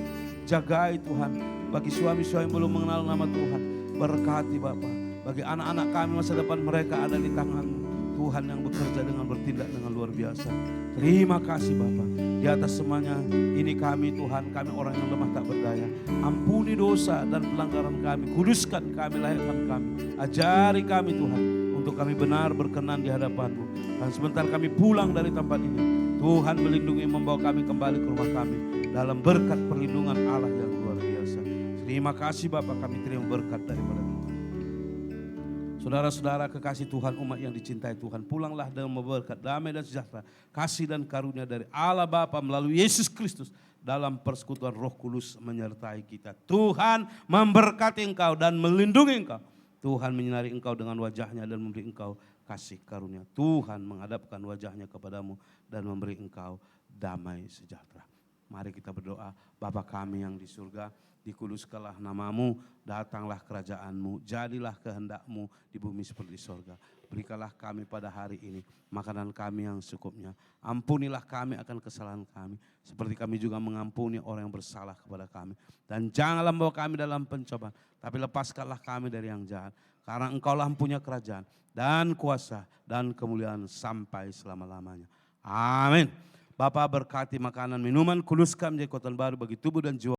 Jagai Tuhan, bagi suami-suami yang belum mengenal nama Tuhan, berkati Bapa. Bagi anak-anak kami masa depan mereka ada di tangan-Mu. Tuhan yang bekerja dengan bertindak dengan luar biasa. Terima kasih Bapa. Di atas semuanya ini kami Tuhan, kami orang yang lemah tak berdaya. Ampuni dosa dan pelanggaran kami, kuduskan kami, lahirkan kami. Ajari kami Tuhan, untuk kami benar berkenan di hadapan-Mu. Dan sebentar kami pulang dari tempat ini, Tuhan melindungi membawa kami kembali ke rumah kami. Dalam berkat perlindungan Allah yang luar biasa. Terima kasih Bapak, kami terima berkat daripada Tuhan. Saudara-saudara kekasih Tuhan, umat yang dicintai Tuhan, pulanglah dengan berkat damai dan sejahtera, kasih dan karunia dari Allah Bapa melalui Yesus Kristus dalam persekutuan Roh Kudus menyertai kita. Tuhan memberkati engkau dan melindungi engkau. Tuhan menyinari engkau dengan wajahnya dan memberi engkau kasih karunia. Tuhan menghadapkan wajahnya kepadamu dan memberi engkau damai sejahtera. Mari kita berdoa. Bapa kami yang di surga, dikuduskanlah namamu, datanglah kerajaanmu, jadilah kehendakmu di bumi seperti di sorga. Berikanlah kami pada hari ini makanan kami yang secukupnya. Ampunilah kami akan kesalahan kami, seperti kami juga mengampuni orang yang bersalah kepada kami. Dan janganlah membawa kami dalam pencobaan, tapi lepaskanlah kami dari yang jahat. Karena engkaulah punya kerajaan dan kuasa dan kemuliaan sampai selama-lamanya. Amin. Bapa berkati makanan, minuman, kuduskan menjadi kekuatan baru bagi tubuh dan jiwa